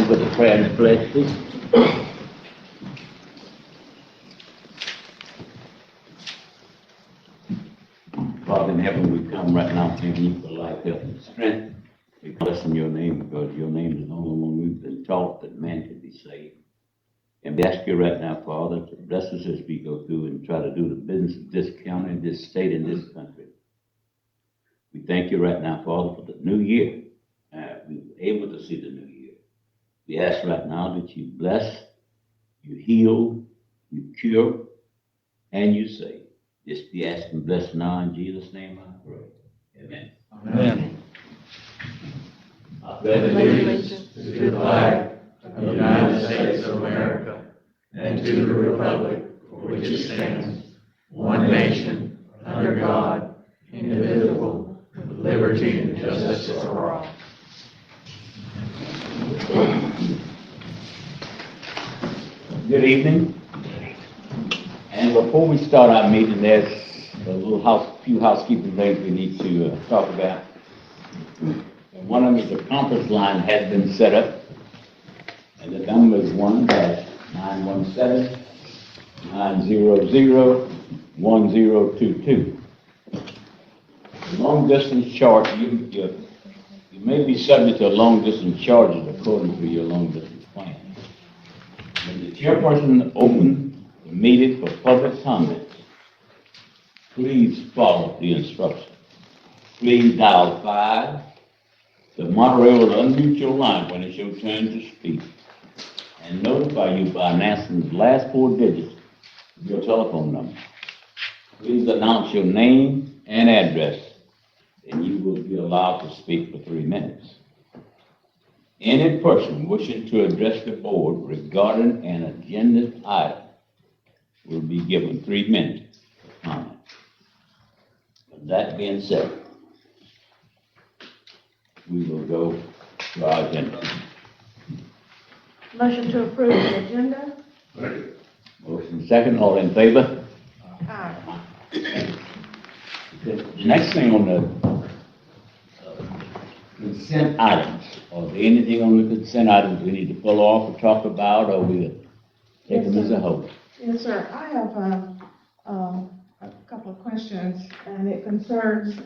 Begin with the prayer and the pledge, please. Father in heaven, we come right now thanking you for life, health, and strength. We bless in your name because your name is the only one we've been taught that man can be saved. And we ask you right now, Father, to bless us as we go through and try to do the business of this county, this state, and this country. We thank you right now, Father, for the new year. We were able to see the new year. We ask right now that you bless, you heal, you cure, and you save. Just be asking blessed now in Jesus' name I pray. Amen. Amen. I pledge allegiance to the flag of the United States of America and to the republic for which it stands, one nation, under God, indivisible, with liberty and justice for all. Good evening. And before we start our meeting, there's a few housekeeping things we need to talk about. One of them is the conference line has been set up, and the number is 1-917-900-1022. Long distance charge, you may be subject to long distance charges according to your long distance plan. When the chairperson opens the meeting for public comments, please follow the instructions. Please dial 5. The moderator will unmute your line when it's your turn to speak and notify you by announcing the last 4 digits of your telephone number. Please announce your name and address, and you will be allowed to speak for 3 minutes. Any person wishing to address the board regarding an agenda item will be given 3 minutes for comment. With that being said, we will go to our agenda. Motion to approve the agenda. Motion second, all in favor? Aye. The next thing on the consent items, or anything on the consent items we need to pull off or talk about, or we take them as a whole? Yes, sir. I have a couple of questions, and it concerns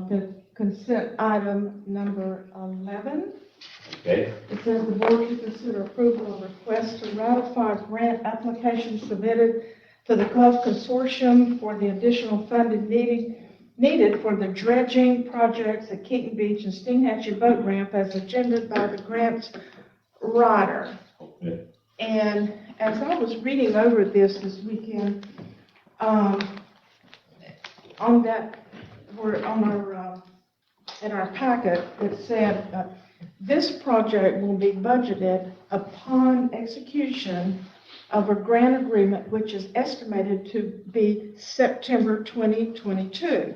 the consent item number 11. Okay? It says the board to consider approval of request to ratify grant application submitted to the Gulf Consortium for the additional funding needed for the dredging projects at Keaton Beach and Steinhatchee Boat Ramp as agended by the grants writer. Okay. And as I was reading over this weekend, in our packet, it said this project will be budgeted upon execution of a grant agreement which is estimated to be September 2022.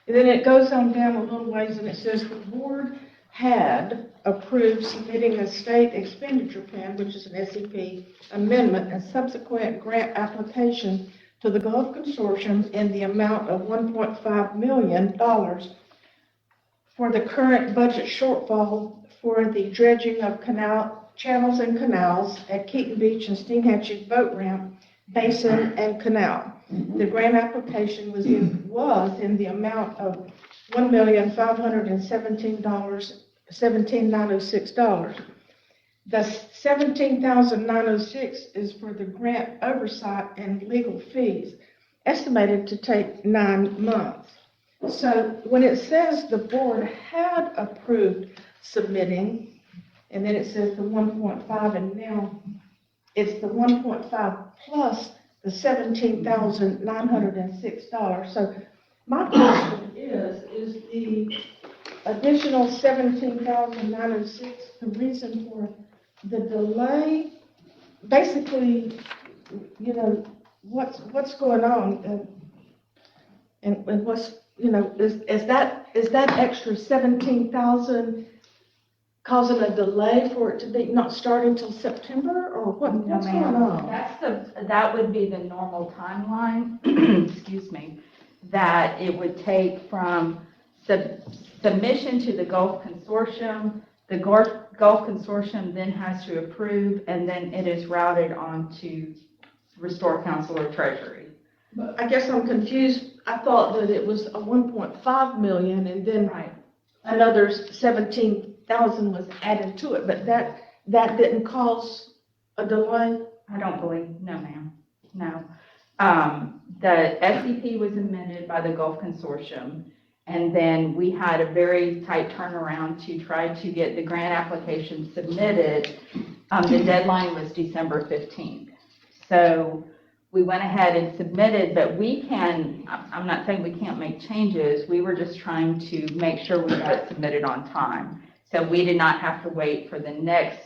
And then it goes on down a little ways and it says the board had approved submitting a state expenditure plan, which is an SEP amendment, and subsequent grant application to the Gulf Consortium in the amount of $1.5 million for the current budget shortfall for the dredging of channels and canals at Keaton Beach and Steinhatchee Boat Ramp, Basin, and Canal. The grant application was in the amount of $1,517,906. The $17,906 is for the grant oversight and legal fees, estimated to take 9 months. So when it says the board had approved submitting, and then it says the 1.5, and now it's the 1.5 plus the $17,906. So my question is the additional $17,906 the reason for the delay? Basically, you know, what's going on, and what's, you know, is that extra 17,000 causing a delay for it to be not starting until September, or what's going on? That would be the normal timeline, excuse me, that it would take from submission to the Gulf Consortium. The Gulf Consortium then has to approve, and then it is routed on to Restore Council or Treasury. But I guess I'm confused. I thought that it was a 1.5 million, and then another 17,000 was added to it, but that didn't cause a delay? I don't believe, no ma'am, no. The SCP was amended by the Gulf Consortium, and then we had a very tight turnaround to try to get the grant application submitted. The deadline was December 15th. So we went ahead and submitted, but I'm not saying we can't make changes. We were just trying to make sure we got it submitted on time. So we did not have to wait for the next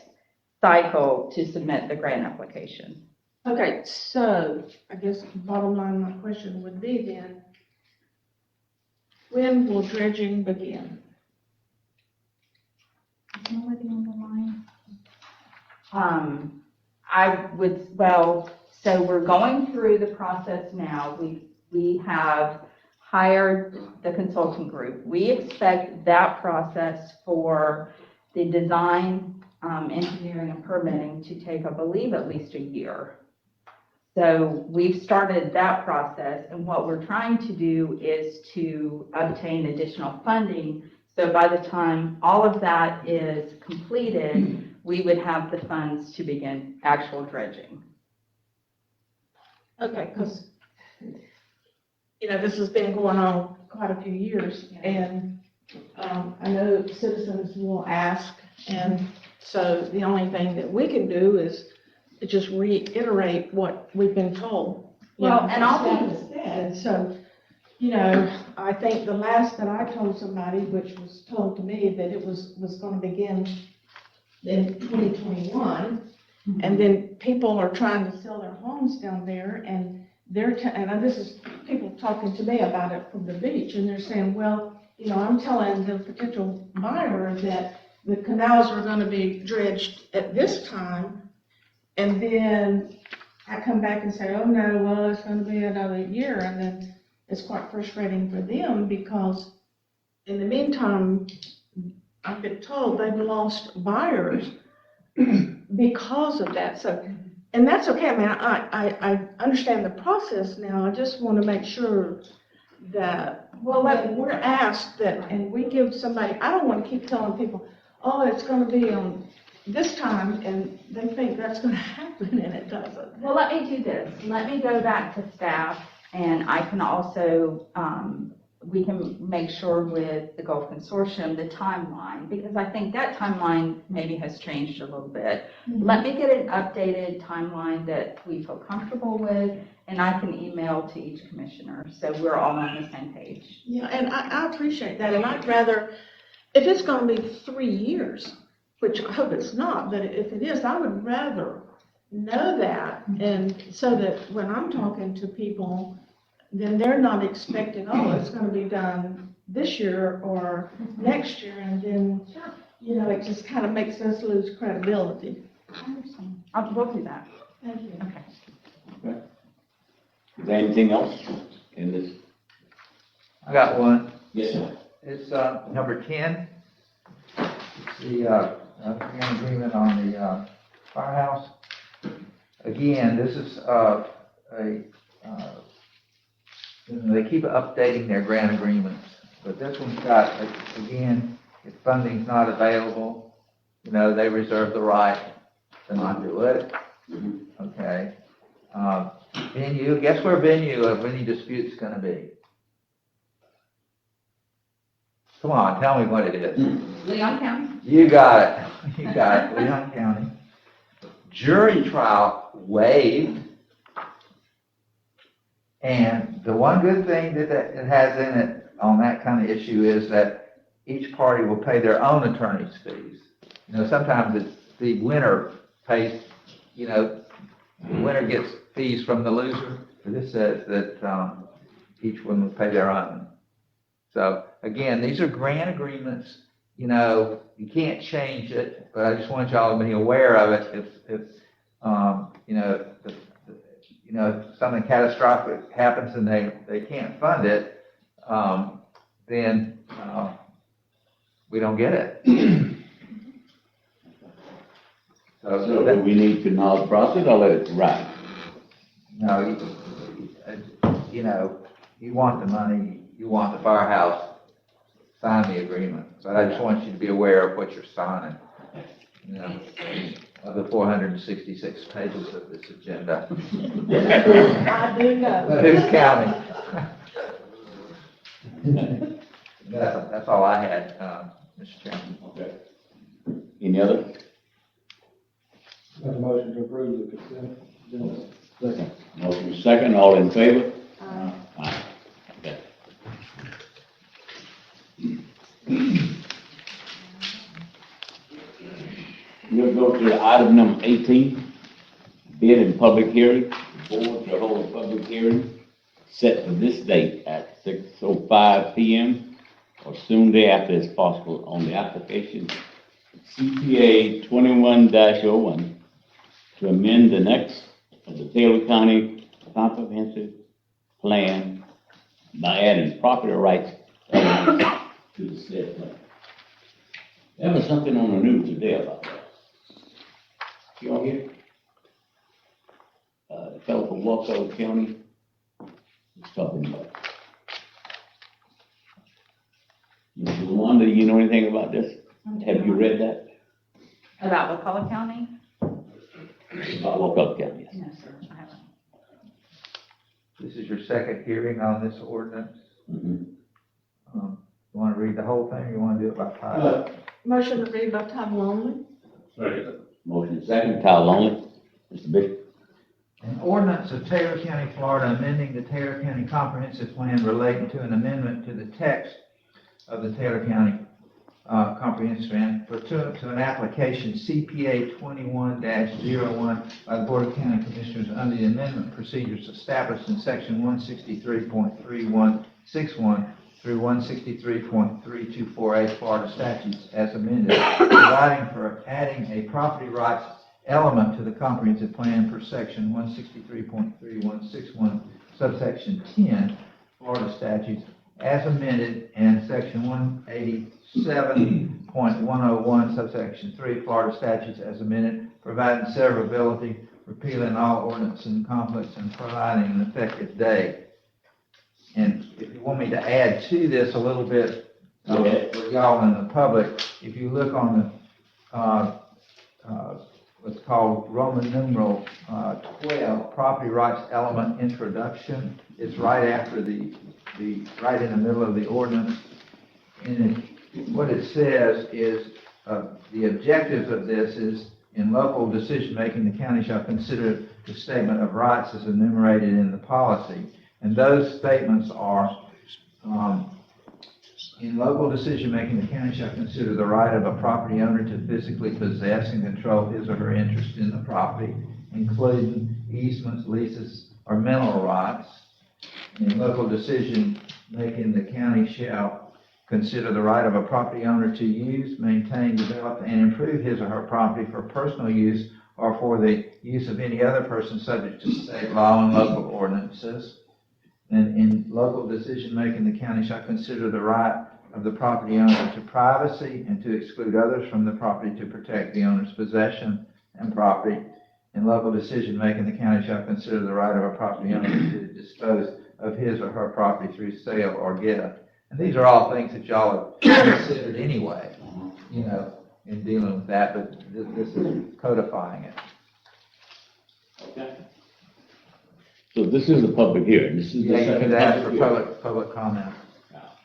cycle to submit the grant application. Okay, so I guess bottom line, my question would be then, when will dredging begin? Is nobody on the line? So we're going through the process now. We have hired the consulting group. We expect that process for the design, engineering, and permitting to take, I believe, at least a year. So we've started that process, and what we're trying to do is to obtain additional funding. So by the time all of that is completed, we would have the funds to begin actual dredging. Okay, because, you know, this has been going on quite a few years, and I know citizens will ask, and so the only thing that we can do is just reiterate what we've been told. Well, and I'll be said. So, you know, I think the last that I told somebody, which was told to me that it was going to begin in 2021, and then people are trying to sell their homes down there, and and this is people talking to me about it from the beach, and they're saying, well, you know, I'm telling the potential buyer that the canals are going to be dredged at this time, and then I come back and say, oh no, well, it's going to be another year, and then it's quite frustrating for them because in the meantime, I've been told they've lost buyers because of that. So, and that's okay. I mean, I understand the process now. I just want to make sure that when we're asked that, and we give somebody, I don't want to keep telling people, oh, it's gonna be on this time, and they think that's gonna happen, and it doesn't. Well, let me do this. Let me go back to staff, and I can also, we can make sure with the Gulf Consortium, the timeline, because I think that timeline maybe has changed a little bit. Let me get an updated timeline that we feel comfortable with, and I can email to each commissioner, so we're all on the same page. Yeah, and I appreciate that, and I'd rather, if it's gonna be 3 years, which I hope it's not, but if it is, I would rather know that, and so that when I'm talking to people, then they're not expecting, oh, it's gonna be done this year or next year, and then, you know, it just kind of makes us lose credibility. I understand. We'll do that. Thank you. Okay. Okay. Is there anything else in this? I got one. Yes, sir. It's number 10. It's the agreement on the firehouse. Again, this is they keep updating their grant agreements, but this one's got, again, if funding's not available, you know, they reserve the right to not do it. Okay. Venue, guess where venue of any dispute's gonna be? Come on, tell me what it is. Leon County? You got it. You got it. Leon County. Jury trial waived. And the one good thing that it has in it on that kind of issue is that each party will pay their own attorney's fees. You know, sometimes it's the winner pays, you know, the winner gets fees from the loser. But this says that each one will pay their own. So again, these are grant agreements. You know, you can't change it, but I just want y'all to be aware of it. If you know, if something catastrophic happens and they can't fund it, then we don't get it. So do we need to know the process or let it ride? No, you know, you want the money, you want the firehouse, sign the agreement. But I just want you to be aware of what you're signing. You know, of the 466 pages of this agenda. I do know. But who's counting? That's all I had, Mr. Chairman. Okay. Any other? Make a motion to approve the consent agenda. Second. Motion second, all in favor? Uh, Aye. Okay. We'll go to item number 18, bid and public hearing. The board to hold a public hearing set for this date at 6:05 p.m. or soon thereafter as possible on the application CPA 21-01 to amend the next of the Taylor County Comprehensive Plan by adding property rights elements to the said plan. There was something on the news today about that. You all hear? The fellow from Walker County was talking about it. Mr. Wanda, you know anything about this? Have you read that? About McCullough County? About Walkup County, yes. No, sir, I haven't. This is your second hearing on this ordinance. Mhm. You want to read the whole thing, or you want to do it by title? Motion to read by title only. Motion second, title only. Mr. Bishop. An ordinance of Taylor County, Florida, amending the Taylor County Comprehensive Plan relating to an amendment to the text of the Taylor County Comprehensive Plan pursuant to an application CPA 21-01 by the Board of County Commissioners under the amendment procedures established in section 163.3161 through 163.324A Florida statutes as amended, providing for adding a property rights element to the comprehensive plan per section 163.3161 subsection 10 Florida statutes as amended, and section 187.101 subsection 3 Florida statutes as amended, providing severability, repealing all ordinances and conflicts, and providing an effective date. And if you want me to add to this a little bit, for y'all in the public, if you look on what's called Roman numeral 12, property rights element introduction. It's right after right in the middle of the ordinance. And what it says is the objective of this is in local decision-making, the county shall consider the statement of rights as enumerated in the policy. And those statements are, in local decision-making, the county shall consider the right of a property owner to physically possess and control his or her interest in the property, including easements, leases, or mineral rights. In local decision-making, the county shall consider the right of a property owner to use, maintain, develop, and improve his or her property for personal use or for the use of any other person subject to state law and local ordinances. And in local decision-making, the county shall consider the right of the property owner to privacy and to exclude others from the property to protect the owner's possession and property. In local decision-making, the county shall consider the right of a property owner to dispose of his or her property through sale or gift. And these are all things that y'all have considered anyway, in dealing with that, but this is codifying it. Okay. So this is a public hearing. This is Yeah, the you second can ask for public public comment.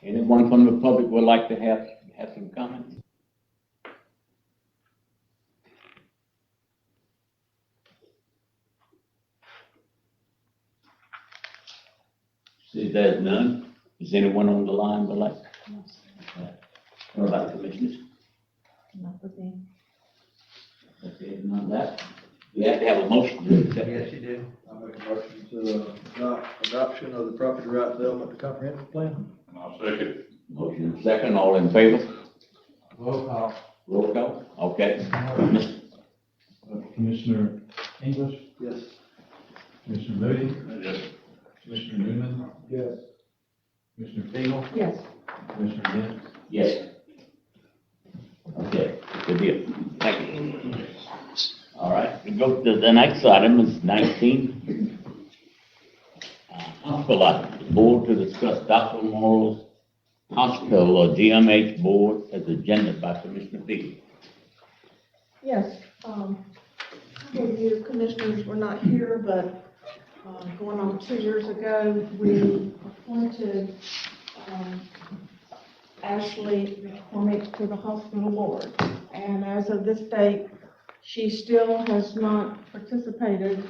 hearing. Anyone from the public would like to have some comments? See, there's none. Is anyone on the line would like? What about commissioners? Not with me. Okay, none of that. We have to have a motion to accept. Yes, you do. I make a motion to adoption of the property rights element comprehensive plan. I'll second. Motion second, all in favor? Roll call. Roll call, okay. Commissioner English, Yes. Commissioner Moody, Yes. Commissioner Newman, Yes. Commissioner Fegel, Yes. Commissioner Dent. Yes. Okay, good deal. Thank you. All right, we go to the next item, is 19. Hospital items. The board to discuss Dr. Morrow's Hospital or DMH board as agenda by Commissioner Fegel. Yes, some of you commissioners were not here, but going on 2 years ago, we appointed Ashley McCormick to the hospital board. And as of this date, she still has not participated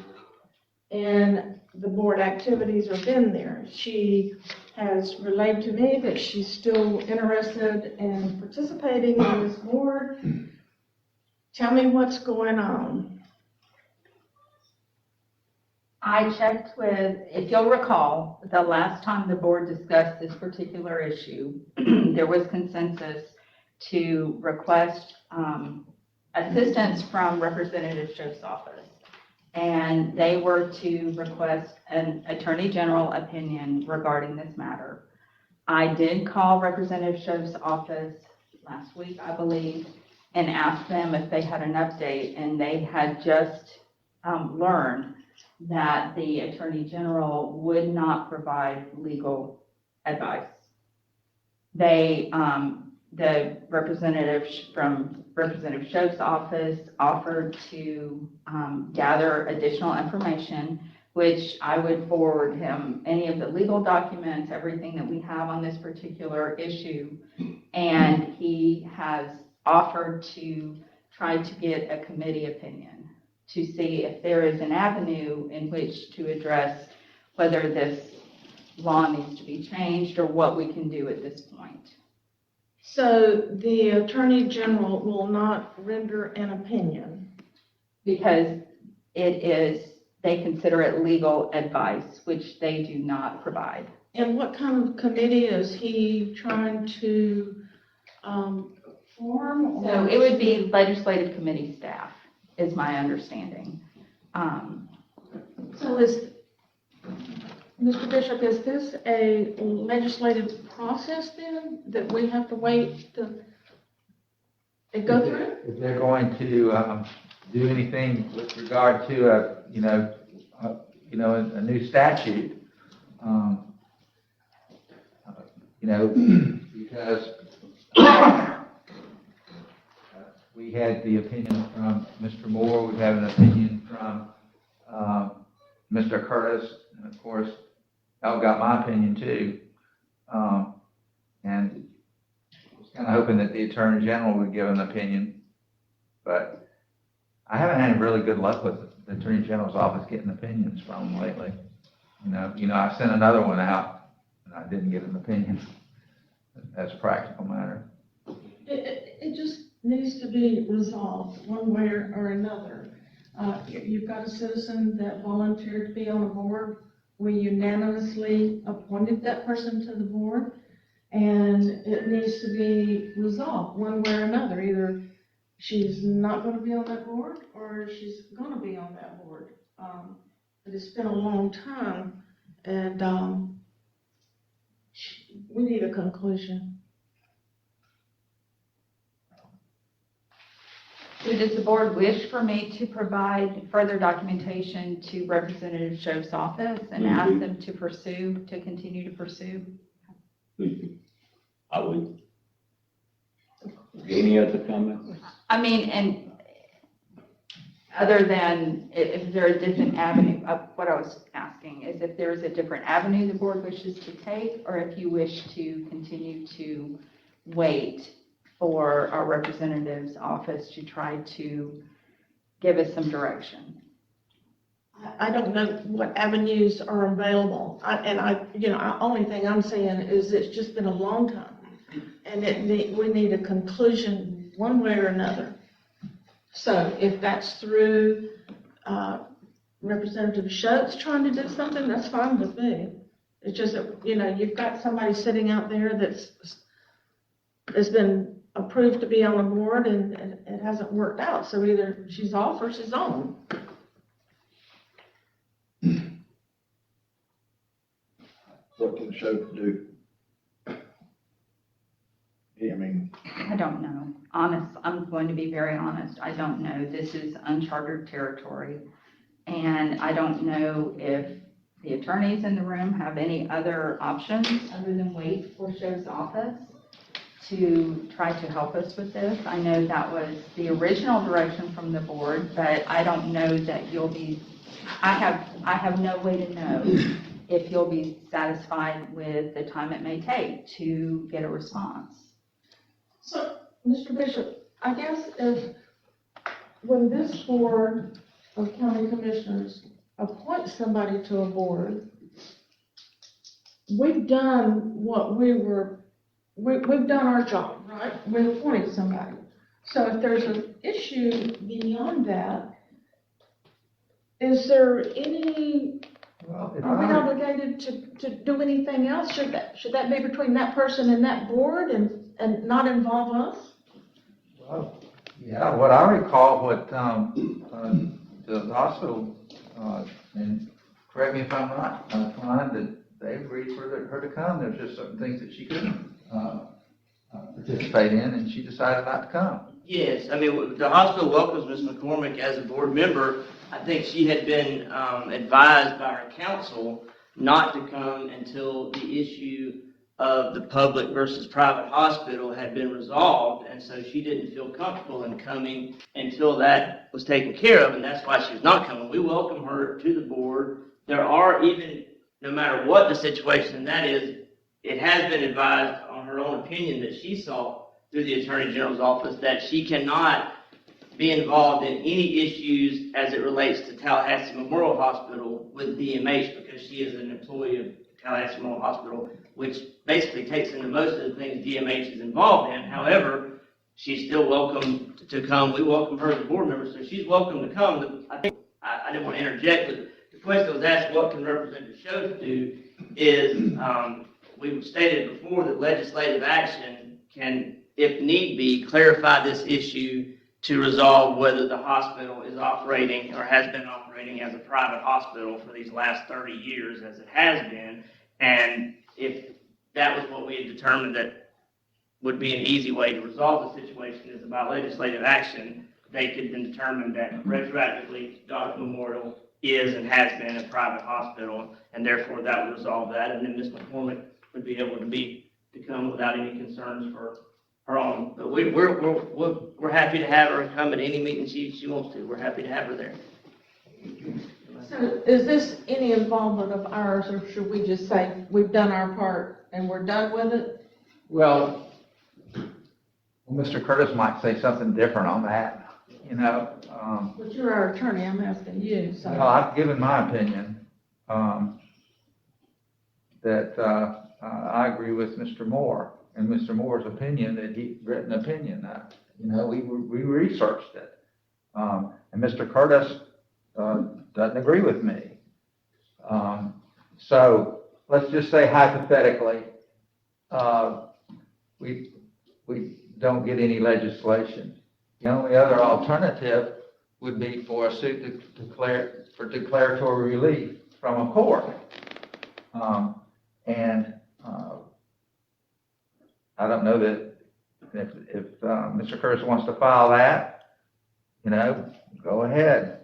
in the board activities or been there. She has relayed to me that she's still interested in participating in this board. Tell me what's going on. I checked with, if you'll recall, the last time the board discussed this particular issue, there was consensus to request assistance from Representative Shoaf's office. And they were to request an Attorney General opinion regarding this matter. I did call Representative Shoaf's office last week, I believe, and asked them if they had an update, and they had just learned that the Attorney General would not provide legal advice. They, the representative from Representative Shoaf's office offered to gather additional information, which I would forward him any of the legal documents, everything that we have on this particular issue. And he has offered to try to get a committee opinion to see if there is an avenue in which to address whether this law needs to be changed or what we can do at this point. So the Attorney General will not render an opinion? Because it is, they consider it legal advice, which they do not provide. And what kind of committee is he trying to form? So it would be legislative committee staff, is my understanding. So is, Mr. Bishop, is this a legislative process then, that we have to wait to go through? If they're going to do anything with regard to a new statute, because we had the opinion from Mr. Moore, we've had an opinion from Mr. Curtis, and of course, Al got my opinion too. And I was kind of hoping that the Attorney General would give an opinion, but I haven't had really good luck with the Attorney General's office getting opinions from them lately. I sent another one out, and I didn't get an opinion. That's a practical matter. It just needs to be resolved one way or another. You've got a citizen that volunteered to be on a board. We unanimously appointed that person to the board, and it needs to be resolved one way or another. Either she's not going to be on that board, or she's going to be on that board. But it's been a long time, and we need a conclusion. So does the board wish for me to provide further documentation to Representative Shoaf's office and ask them to continue to pursue? Please, I would. Any other comments? I mean, and other than if there a different avenue, what I was asking is if there's a different avenue the board wishes to take, or if you wish to continue to wait for our representative's office to try to give us some direction. I don't know what avenues are available. Only thing I'm saying is it's just been a long time, and we need a conclusion one way or another. So if that's through Representative Schultz trying to do something, that's fine with me. It's just that, you've got somebody sitting out there that's been approved to be on a board, and it hasn't worked out. So either she's off or she's on. What can the show do? I don't know. I'm going to be very honest. I don't know. This is uncharted territory. And I don't know if the attorneys in the room have any other options other than wait for Shoaf's office to try to help us with this. I know that was the original direction from the board, but I don't know that I have no way to know if you'll be satisfied with the time it may take to get a response. So, Mr. Bishop, I guess when this board of county commissioners appoints somebody to a board, we've done what we've done our job, right? We appointed somebody. So if there's an issue beyond that, is there any, are we obligated to do anything else? Should that be between that person and that board and not involve us? Well, yeah, what I recall, what the hospital, and correct me if I'm right, Klein, that they agreed for her to come. There's just certain things that she couldn't participate in, and she decided not to come. Yes, the hospital welcomes Ms. McCormick as a board member. I think she had been advised by her counsel not to come until the issue of the public versus private hospital had been resolved, and so she didn't feel comfortable in coming until that was taken care of, and that's why she was not coming. We welcome her to the board. There are, even no matter what the situation, and that is, it has been advised on her own opinion that she saw through the Attorney General's office that she cannot be involved in any issues as it relates to Tallahassee Memorial Hospital with DMH, because she is an employee of Tallahassee Memorial Hospital, which basically takes into most of the things DMH is involved in. However, she's still welcome to come. We welcome her as a board member, so she's welcome to come. I think I didn't want to interject, but the question was asked, what can Representative Shoaf do, is we've stated before that legislative action can, if need be, clarify this issue to resolve whether the hospital is operating or has been operating as a private hospital for these last 30 years, as it has been. And if that was what we had determined that would be an easy way to resolve the situation, is about legislative action, they could then determine that retroactively Dr. Memorial is and has been a private hospital, and therefore that would resolve that. And then Ms. McCormick would be able to come without any concerns for her on. But we're happy to have her come at any meeting she wants to. We're happy to have her there. So is this any involvement of ours, or should we just say, we've done our part and we're done with it? Well, Mr. Curtis might say something different on that, you know. But you're our attorney, I'm asking you, so. Well, I've given my opinion, that I agree with Mr. Moore, and Mr. Moore's opinion, that he written opinion. You know, we researched it. And Mr. Curtis doesn't agree with me. So let's just say hypothetically, we don't get any legislation. The only other alternative would be for a suit to declare for declaratory relief from a court. I don't know that if Mr. Curtis wants to file that, you know, go ahead.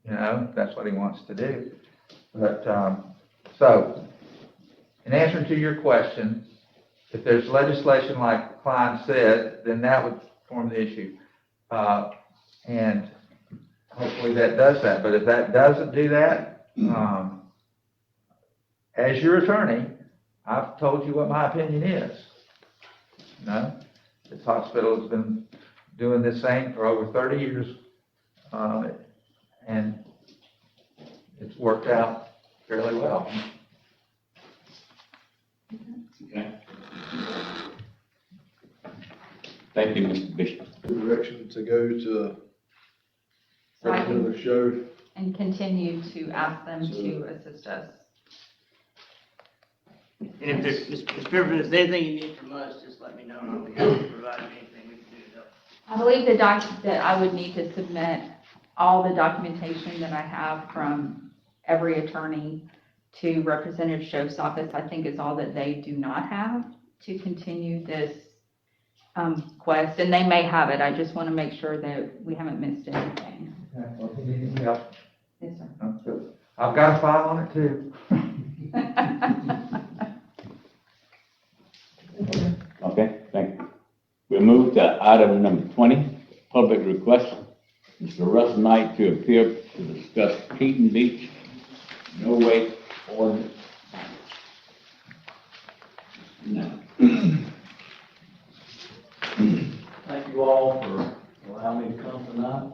You know, if that's what he wants to do. But, so, in answer to your question, if there's legislation like Klein said, then that would form the issue. And hopefully that does that. But if that doesn't do that, as your attorney, I've told you what my opinion is. You know, this hospital has been doing this thing for over 30 years, and it's worked out fairly well. Okay. Thank you, Mr. Bishop. Direction to go to So I can- the show. And continue to ask them to assist us. And if there's, Ms. Griffin, if there's anything you need from us, just let me know. I'll be happy to provide anything we can do to help. I believe that I would need to submit all the documentation that I have from every attorney to Representative Schoaf's office. I think is all that they do not have to continue this quest, and they may have it. I just want to make sure that we haven't missed anything. Yeah, Yes, sir. I've got a file on it too. Okay, thank you. We move to item number 20, public request. Mr. Russ Knight to appear to discuss Keaton Beach no wait ordinance. No. Thank you all for allowing me to come tonight.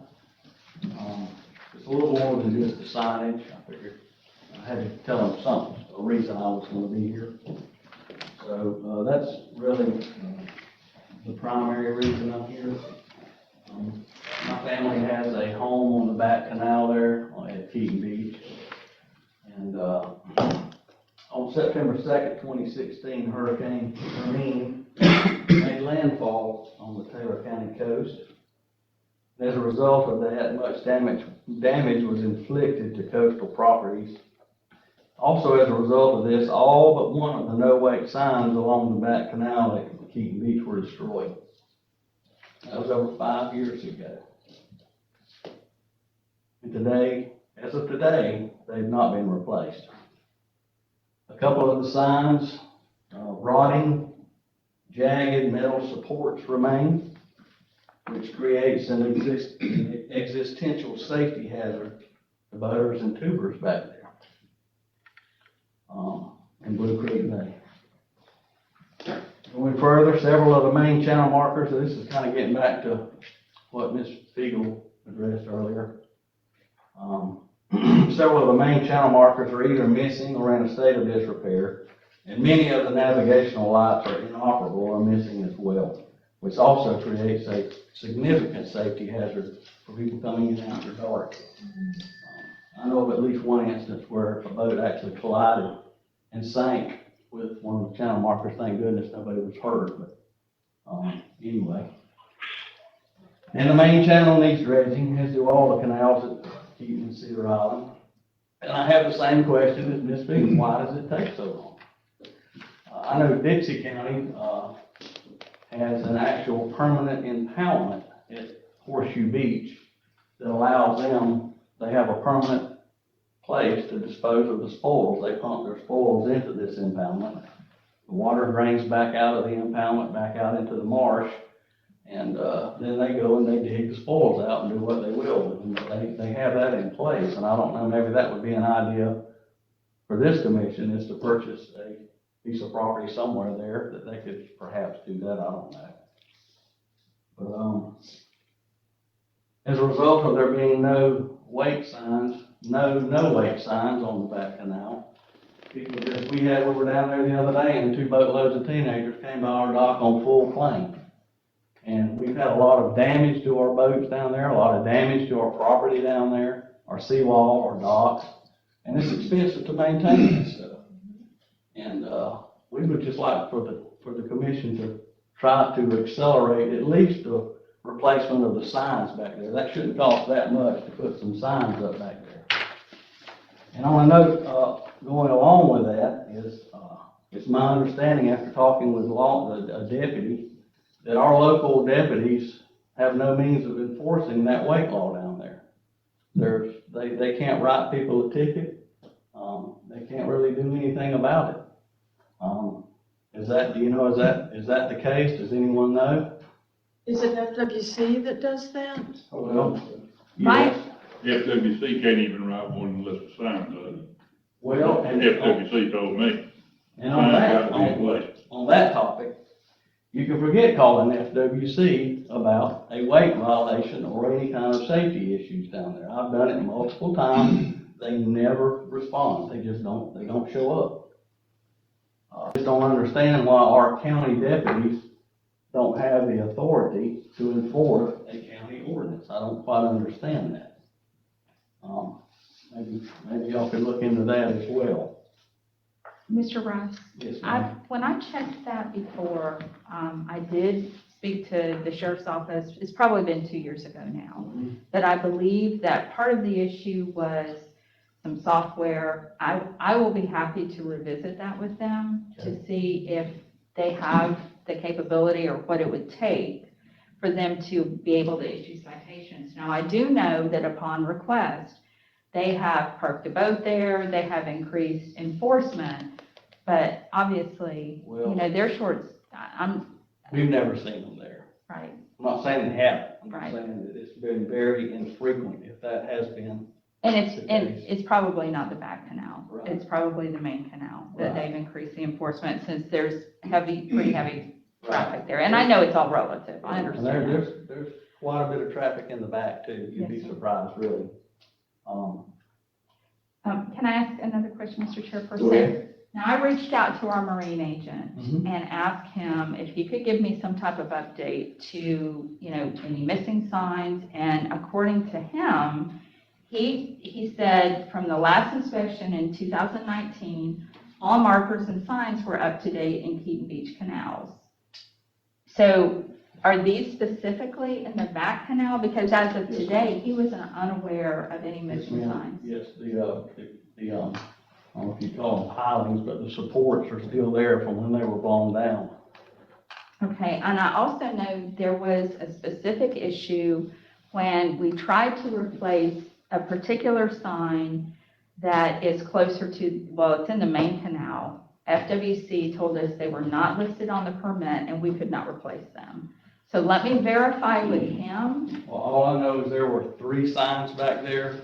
It's a little more than just the signage. I figured I had to tell them something, a reason I was gonna be here. So, that's really the primary reason I'm here. My family has a home on the back canal there at Keaton Beach. And, on September 2nd, 2016, Hurricane Hermine made landfall on the Taylor County coast. As a result of that, much damage was inflicted to coastal properties. Also, as a result of this, all but one of the no-wake signs along the back canal at Keaton Beach were destroyed. That was over 5 years ago. And today, as of today, they've not been replaced. A couple of the signs, rotting, jagged metal supports remain, which creates an existential safety hazard to boaters and tubers back there in Blue Creek Bay. Going further, several of the main channel markers, so this is kind of getting back to what Ms. Fiegel addressed earlier. Several of the main channel markers are either missing or in a state of disrepair, and many of the navigational lights are inoperable or missing as well, which also creates a significant safety hazard for people coming in after dark. I know of at least one instance where a boat actually collided and sank with one of the channel markers. Thank goodness nobody was hurt, but anyway. And the main channel needs dredging, as do all the canals at Keaton and Cedar Island. And I have the same question as Ms. Fiegel, why does it take so long? I know Dixie County has an actual permanent impoundment at Horseshoe Beach that allows them, they have a permanent place to dispose of the spoils. They pump their spoils into this impoundment. the water drains back out of the impoundment, back out into the marsh. And, then they go and they dig the spoils out and do what they will. And they have that in place, and I don't know, maybe that would be an idea for this commission, is to purchase a piece of property somewhere there that they could perhaps do that, I don't know. But, as a result of there being no wait signs, no wait signs on the back canal, we were down there the other day and 2 boatloads of teenagers came by our dock on full plane. And we've had a lot of damage to our boats down there, a lot of damage to our property down there, our seawall, our docks, and it's expensive to maintain that stuff. And, we would just like for the commission to try to accelerate at least the replacement of the signs back there. That shouldn't cost that much to put some signs up back there. And on a note, going along with that is, it's my understanding after talking with a deputy, that our local deputies have no means of enforcing that weight law down there. They can't write people a ticket. They can't really do anything about it. Is that the case? Does anyone know? Is it FWC that does that? Well, My- yes. FWC can't even write one unless the sign does. Well, and FWC told me. And on that topic, you can forget calling FWC about a weight violation or any kind of safety issues down there. I've done it multiple times. They never respond. They don't show up. I just don't understand why our county deputies don't have the authority to enforce a county ordinance. I don't quite understand that. Maybe y'all could look into that as well. Mr. Rice, Yes, ma'am. when I checked that before, I did speak to the sheriff's office. It's probably been 2 years ago now. But I believe that part of the issue was some software. I will be happy to revisit that with them to see if they have the capability or what it would take for them to be able to issue citations. Now, I do know that upon request, they have parked a boat there, they have increased enforcement, but obviously, they're short, We've never seen them there. right, I'm not saying they haven't. I'm Right. saying that it's been very infrequent, if that has been. and it's probably not the back canal. Right. It's probably the main canal that Right. they've increased the enforcement since there's pretty heavy traffic there. And I know it's all relative, I And understand that. there's quite a bit of traffic in the back too. You'd be Yes, sir. surprised, really. Can I ask another question, Mr. Chairperson? Go ahead. Now, I reached out to our marine agent Mhm. and asked him if he could give me some type of update to, any missing signs. And according to him, he said from the last inspection in 2019, all markers and signs were up to date in Keaton Beach canals. So are these specifically in the back canal? Because as of today, he was unaware of any missing signs. Yes, I don't know if you call them pilings, but the supports are still there from when they were blown down. Okay, and I also know there was a specific issue when we tried to replace a particular sign that is closer to, it's in the main canal. FWC told us they were not listed on the permit and we could not replace them. So let me verify with him. Well, all I know is there were 3 signs back there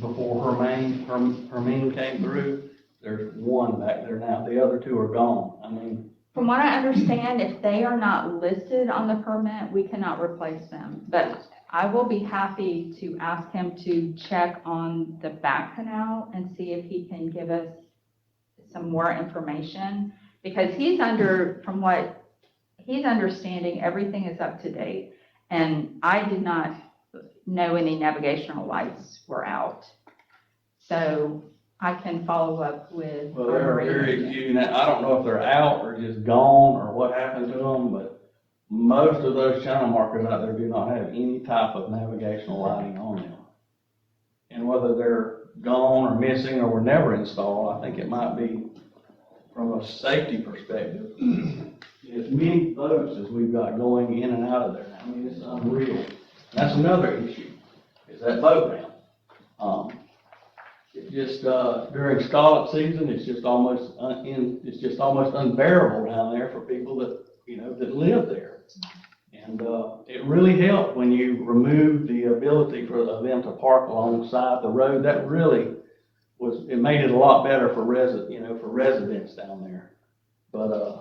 before Hermine came through. There's 1 back there now. The other 2 are gone. I mean, From what I understand, if they are not listed on the permit, we cannot replace them. But I will be happy to ask him to check on the back canal and see if he can give us some more information. Because from what he's understanding, everything is up to date. And I did not know any navigational lights were out. So I can follow up with. well, there are very few. Now, I don't know if they're out or just gone or what happened to them, but most of those channel markers out there do not have any type of navigational lighting on them. And whether they're gone or missing or were never installed, I think it might be from a safety perspective. As many boats as we've got going in and out of there. I mean, it's unreal. That's another issue, is that boat ramp. it just, during scallop season, it's just almost unbearable down there for people that, that live there. And, it really helped when you removed the ability for them to park alongside the road. That really it made it a lot better for residents down there. But,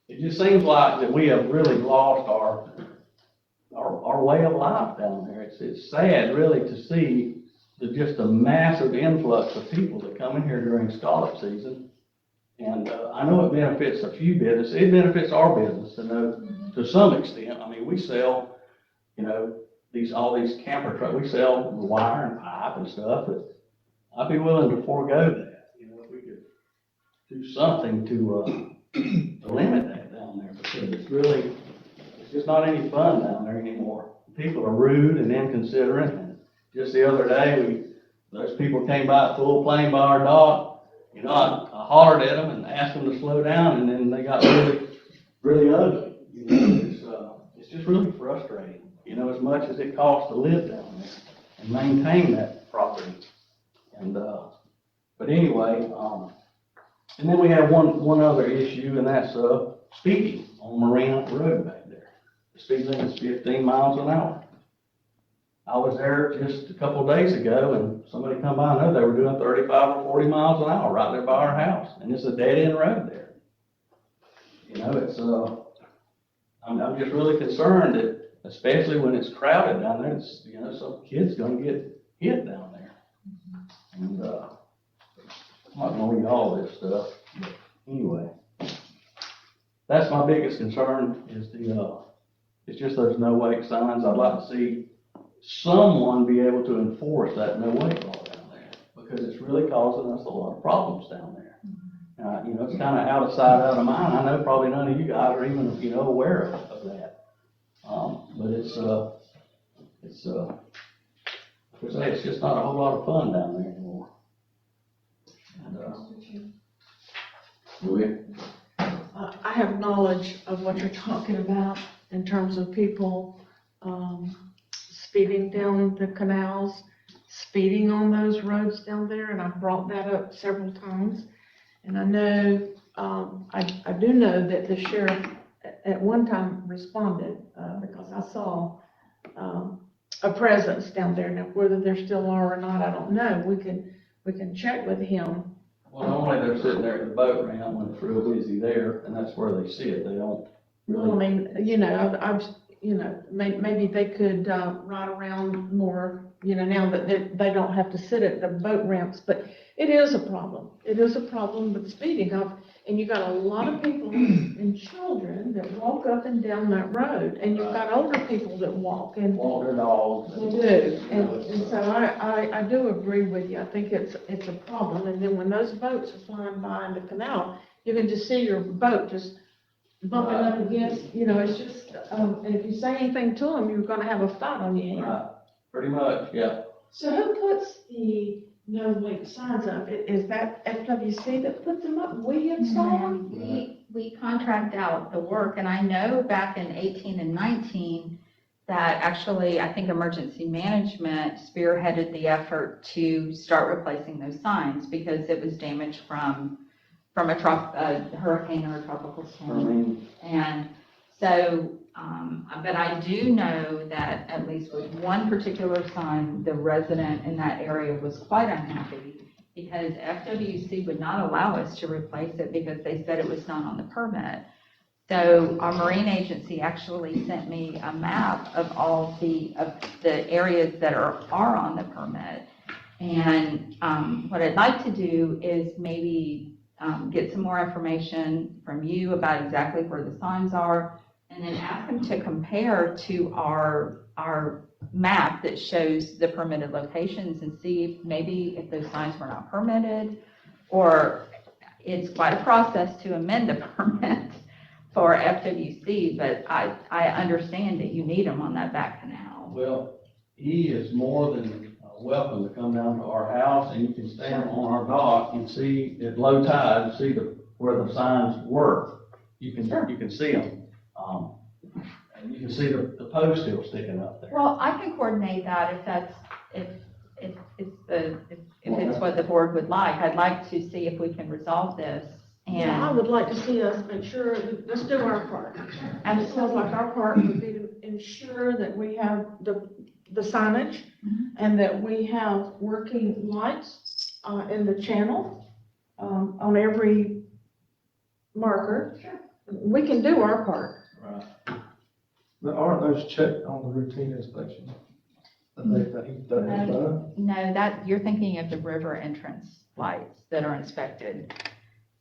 it just seems like that we have really lost our way of life down there. It's sad really to see just a massive influx of people that come in here during scallop season. And, I know it benefits a few businesses. It benefits our business to some extent. I mean, we sell, all these camper trucks, we sell wire and pipe and stuff, but I'd be willing to forego that, if we could do something to limit that down there, because it's just not any fun down there anymore. People are rude and inconsiderate, and just the other day, those people came by at full plane by our dock. I hollered at them and asked them to slow down, and then they got really, really ugly. It's just really frustrating, as much as it costs to live down there and maintain that property. And, but anyway, and then we have one other issue, and that's, speeding on Marina Road back there. The speed limit is 15 miles an hour. I was there just a couple of days ago, and somebody come by, and they were doing 35 or 40 miles an hour right there by our house, and it's a dead-end road there. I'm just really concerned that, especially when it's crowded down there, some kid's gonna get hit down there. And, I'm not gonna read all this stuff, but anyway. That's my biggest concern is it's just those no wake signs. I'd like to see someone be able to enforce that no wake law down there, because it's really causing us a lot of problems down there. It's kind of out of sight, out of mind. I know probably none of you guys are even, aware of that. But it's just not a whole lot of fun down there anymore. And, I have knowledge of what you're talking about in terms of people, speeding down the canals, speeding on those roads down there, and I've brought that up several times. And I know, I do know that the sheriff at one time responded, because I saw, a presence down there. Now, whether there still are or not, I don't know. We can check with him. well, normally they're sitting there at the boat ramp when it's real busy there, and that's where they sit. They don't really. Well, I mean, maybe they could, ride around more, now that they don't have to sit at the boat ramps, but it is a problem. It is a problem with speeding up, and you got a lot of people and children that walk up and down that road, and you've got older people that walk and. Walk their dogs. They do, and so I do agree with you. I think it's a problem, and then when those boats are flying by in the canal, you can just see your boat just bumping up against, it's just, and if you say anything to them, you're gonna have a fight on your hands. Right, pretty much, yeah. So who puts the no wake signs up? Is that FWC that puts them up? We install them? We contract out the work, and I know back in 18 and 19 that actually, I think Emergency Management spearheaded the effort to start replacing those signs because it was damaged from a hurricane or a tropical storm. And so, but I do know that at least with one particular sign, the resident in that area was quite unhappy because FWC would not allow us to replace it because they said it was not on the permit. So our marine agency actually sent me a map of all the areas that are on the permit. And what I'd like to do is maybe get some more information from you about exactly where the signs are, and then ask them to compare to our map that shows the permitted locations and see if those signs were not permitted, or it's quite a process to amend the permit for FWC, but I understand that you need them on that back canal. Well, he is more than welcome to come down to our house, and you can stand on our dock and see at low tide, see where the signs were. You can see them, and you can see the post still sticking up there. Well, I can coordinate that if if it's what the board would like, I'd like to see if we can resolve this. Yeah, I And would like to see us make sure, let's do our part. And it sounds like our part would be to ensure that we have the signage and that we have working lights, in the channel, on every marker. We can do our part. Right. But aren't those checked on the routine inspection? That he's done? no, that, you're thinking of the river entrance lights that are inspected.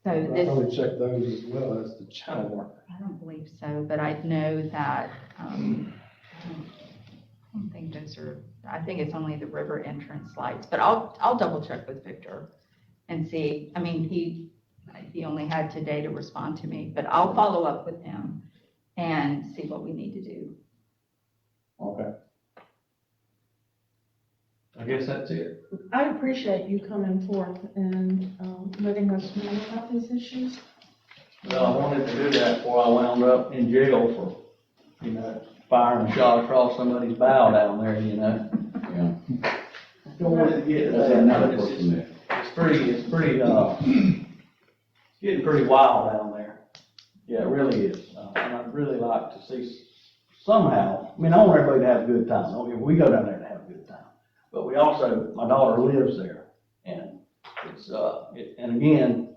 So I this, thought we checked those as well as the channel marker. I don't believe so, but I know that, I don't think those are, I think it's only the river entrance lights, but I'll double check with Victor and see. I mean, he only had today to respond to me, but I'll follow up with him and see what we need to do. Okay. I guess that's it. I appreciate you coming forth and, letting us know about these issues. Well, I wanted to do that before I wound up in jail for, firing a shot across somebody's bow down there, Yeah. Don't want it to get to That's that. another It's- person there. It's getting pretty wild down there. Yeah, it really is. And I'd really like to see somehow, I mean, I want everybody to have a good time. Don't get me- We go down there to have a good time. But we also, my daughter lives there, and it's, and again,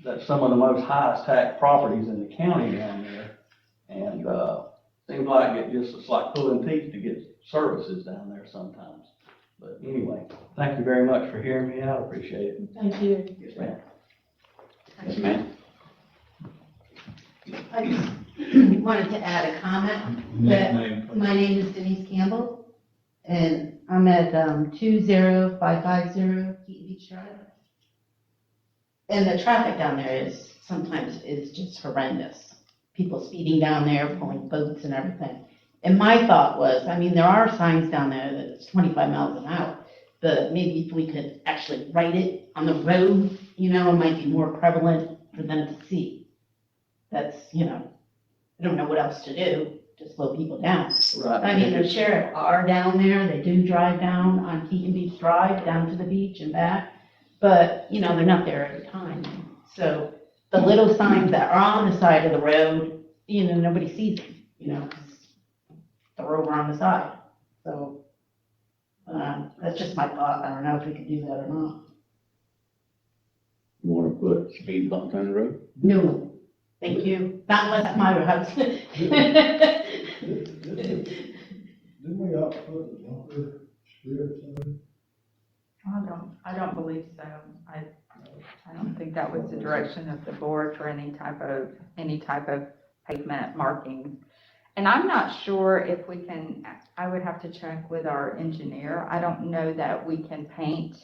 that's some of the most highest tax properties in the county down there. And, seems like it's like pulling teeth to get services down there sometimes. But anyway, thank you very much for hearing me out. I appreciate it. Thank you. Yes, ma'am. Yes, ma'am. I just wanted to add a comment that my name is Denise Campbell, and I'm at 20550 Keaton Beach Drive. And the traffic down there is sometimes just horrendous. People speeding down there, pulling boats and everything. And my thought was, I mean, there are signs down there that it's 25 miles an hour, but maybe if we could actually write it on the road, it might be more prevalent for them to see. That's, I don't know what else to do to slow people down. Right. I mean, the sheriff are down there, they do drive down on Keaton Beach Drive, down to the beach and back, but, they're not there every time. So the little signs that are on the side of the road, nobody sees them, 'cause they're over on the side. So, that's just my thought, I don't know if we could do that or not. You wanna put speed bumps on the road? No, thank you, not unless it's my house. Didn't we opt for the bumper strip or something? I don't believe so. I don't think that was the direction of the board for any type of pavement marking. And I'm not sure if we can, I would have to check with our engineer. I don't know that we can paint,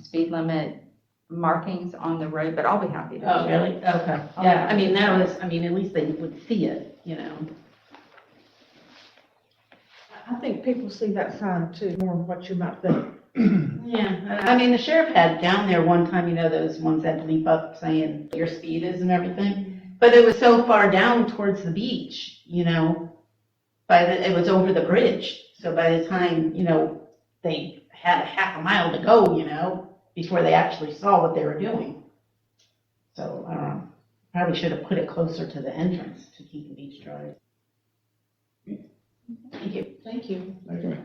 speed limit markings on the road, but I'll be happy to. Oh, really? Okay. Yeah, at least they would see it, I think people see that sign too, more than what you might think. Yeah, the sheriff had down there one time, those ones that leap up saying your speed is and everything. But it was so far down towards the beach, it was over the bridge. So by the time, they had a half a mile to go, before they actually saw what they were doing. So, I don't know, probably should have put it closer to the entrance to Keaton Beach Drive. Thank you. Thank you. Thank you.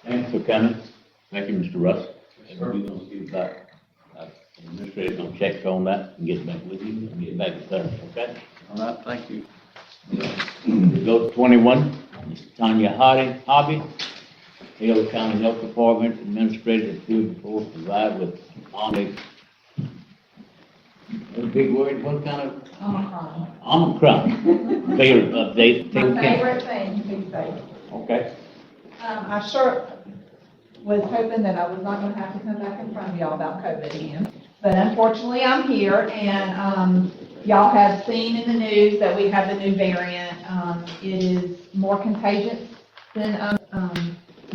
Thanks for coming. Thank you, Mr. Russ. We're gonna see about, administrator's gonna check on that and get back with you and get back to there, okay? All right, thank you. Go to 21, Tanya Hobby, Hale County Health Department Administrator to provide with a big word, what kind of? Omicron. Favorite update. My favorite thing to be safe. Okay. I sure was hoping that I was not gonna have to come back in front of y'all about COVID again. But unfortunately, I'm here, and, y'all have seen in the news that we have the new variant. It is more contagious than,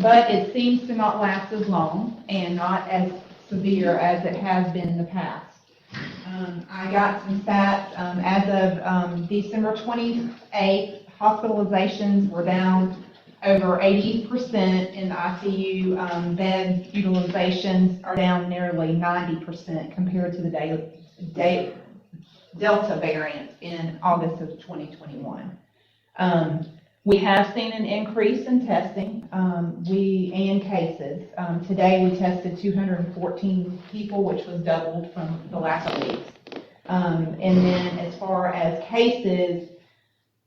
but it seems to not last as long and not as severe as it has been in the past. I got some stats, as of, December 28th, hospitalizations were down over 80% in the ICU. Bed utilizations are down nearly 90% compared to the Delta variant in August of 2021. We have seen an increase in testing, and cases. Today we tested 214 people, which was doubled from the last week. And then as far as cases,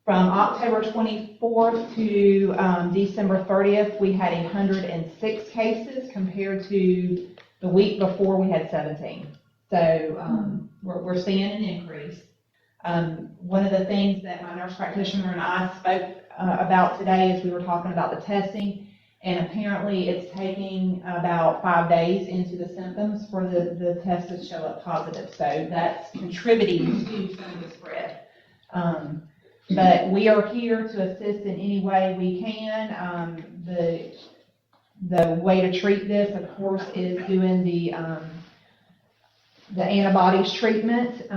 from October 24th to December 30th, we had 106 cases compared to the week before we had 17. So we're seeing an increase. One of the things that my nurse practitioner and I spoke about today is we were talking about the testing, and apparently it's taking about 5 days into the symptoms for the test to show up positive. So that's contributing to some of the spread. But we are here to assist in any way we can. The way to treat this, of course, is doing the antibodies treatment,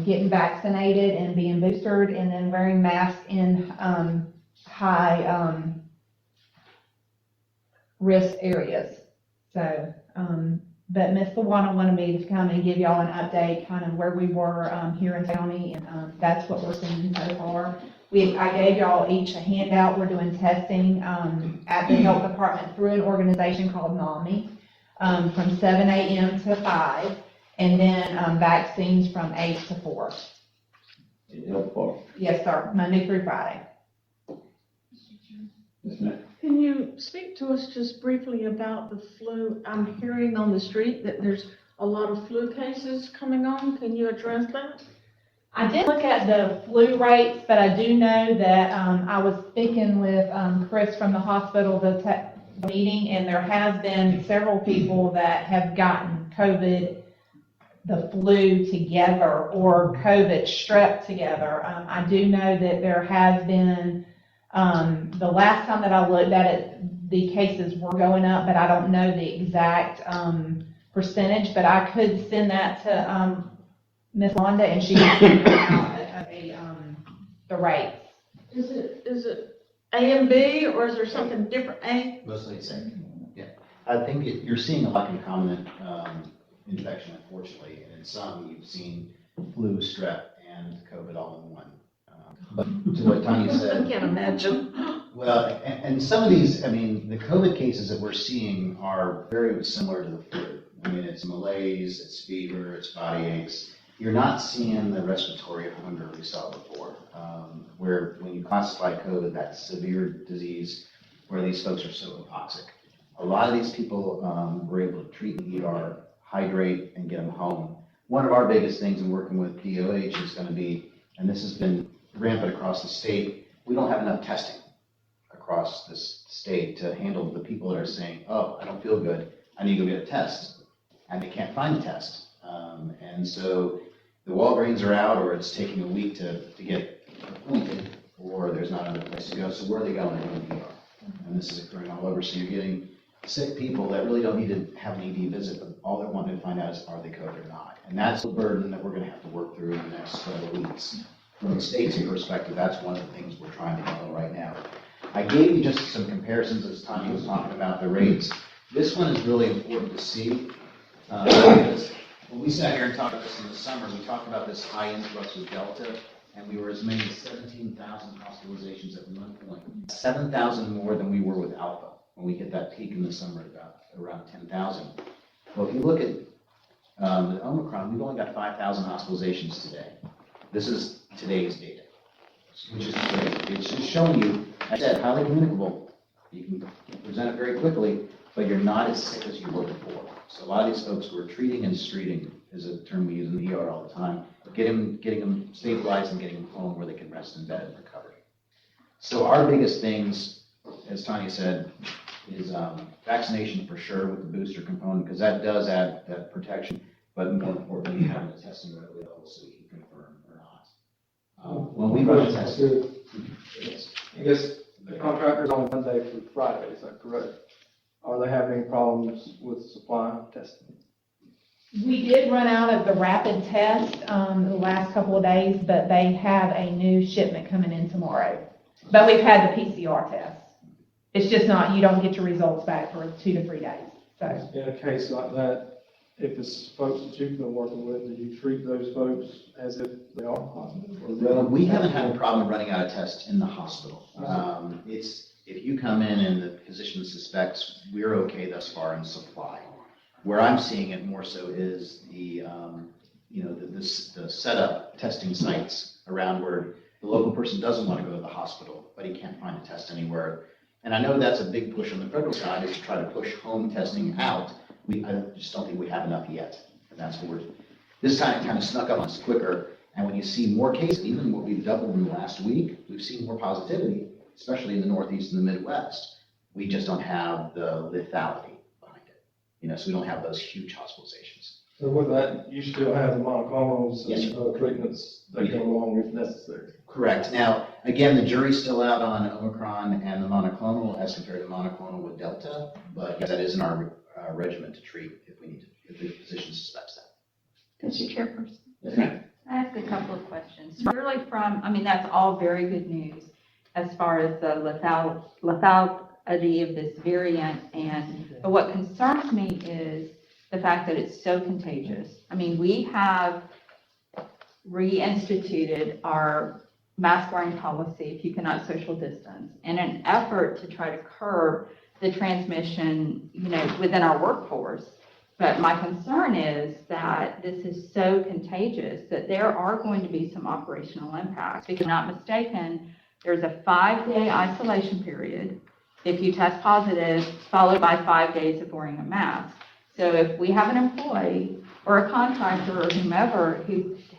getting vaccinated and being boosted, and then wearing masks in high risk areas. So, but Ms. Lawana wanted me to come and give y'all an update, kind of where we were here in county, and that's what we're seeing so far. I gave y'all each a handout. We're doing testing at the health department through an organization called NAMI from 7 a.m. to 5, and then vaccines from 8 to 4. Yes, sir, Monday through Friday. Can you speak to us just briefly about the flu? I'm hearing on the street that there's a lot of flu cases coming on. Can you address that? I didn't look at the flu rates, but I do know that I was speaking with Chris from the hospital, the meeting, and there has been several people that have gotten COVID, the flu together, or COVID strep together. I do know that there has been, the last time that I looked at it, the cases were going up, but I don't know the exact percentage, but I could send that to Ms. Londa, and she can send out the rates. Is it A and B, or is there something different? A? Mostly the same. Yeah. I think you're seeing a lot of concomitant infection, unfortunately, and in some you've seen flu, strep, and COVID all in one. But to what Tanya said. I can't imagine. Well, and some of these, I mean, the COVID cases that we're seeing are very similar to the flu. I mean, it's malaise, it's fever, it's body aches. You're not seeing the respiratory hunger we saw before, where when you classify COVID, that severe disease, where these folks are so hypoxic. A lot of these people were able to treat in the ER, hydrate, and get them home. One of our biggest things in working with DOH is going to be, and this has been rampant across the state, we don't have enough testing across this state to handle the people that are saying, oh, I don't feel good, I need to go get a test, and they can't find the test. And so the Walgreens are out, or it's taking a week to get appointed, or there's not another place to go, so where are they going? They're going to the ER. And this is occurring all over, so you're getting sick people that really don't need to have an ED visit, but all they're wanting to find out is are they COVID or not. And that's the burden that we're going to have to work through in the next several weeks. From the state's perspective, that's one of the things we're trying to handle right now. I gave you just some comparisons as Tanya was talking about the rates. This one is really important to see. Because when we sat here and talked about this in the summer, we talked about this high influx with Delta, and we were as many as 17,000 hospitalizations at one point. 7,000 more than we were with Alpha when we hit that peak in the summer at about around 10,000. Well, if you look at the Omicron, we've only got 5,000 hospitalizations today. This is today's data, which is great. It's just showing you, as I said, highly communicable. You can present it very quickly, but you're not as sick as you were before. So a lot of these folks who are treating and streeting is a term we use in the ER all the time, getting them stabilized and getting them home where they can rest in bed and recover. So our biggest things, as Tanya said, is vaccination for sure with the booster component, because that does add that protection, but more importantly, having the testing readily available so we can confirm or not. When we run a test, yes. I guess the contractor's on Monday through Friday, is that correct? Are they having problems with supply testing? We did run out of the rapid test, the last couple of days, but they have a new shipment coming in tomorrow. But we've had the PCR test. It's just not, you don't get your results back for 2 to 3 days, so. In a case like that, if it's folks that you've been working with, do you treat those folks as if they are positive? Or We haven't had a problem running out of tests in the hospital. If you come in and the physician suspects, we're okay thus far in supply. Where I'm seeing it more so is the setup testing sites around where the local person doesn't want to go to the hospital, but he can't find a test anywhere. And I know that's a big push on the federal side, is to try to push home testing out. I just don't think we have enough yet. And that's what this time it kind of snuck up on us quicker. And when you see more cases, even what we've doubled in the last week, we've seen more positivity, especially in the Northeast and the Midwest. We just don't have the lethality behind it. So we don't have those huge hospitalizations. So with that, you still have the monoclonals Yes, and other treatments that come along if necessary. Correct. Now, again, the jury's still out on Omicron and the monoclonal as compared to monoclonal with Delta, but yes, that is in our regimen to treat if we need to, if the physician suspects that. Mr. Chairperson. Yes, ma'am. I have a couple of questions. Really that's all very good news as far as the lethality of this variant. But what concerns me is the fact that it's so contagious. We have reinstituted our mask wearing policy if you cannot social distance in an effort to try to curb the transmission, within our workforce. But my concern is that this is so contagious that there are going to be some operational impacts. If I'm not mistaken, there's a 5-day isolation period if you test positive, followed by 5 days of wearing a mask. So if we have an employee or a contractor or whomever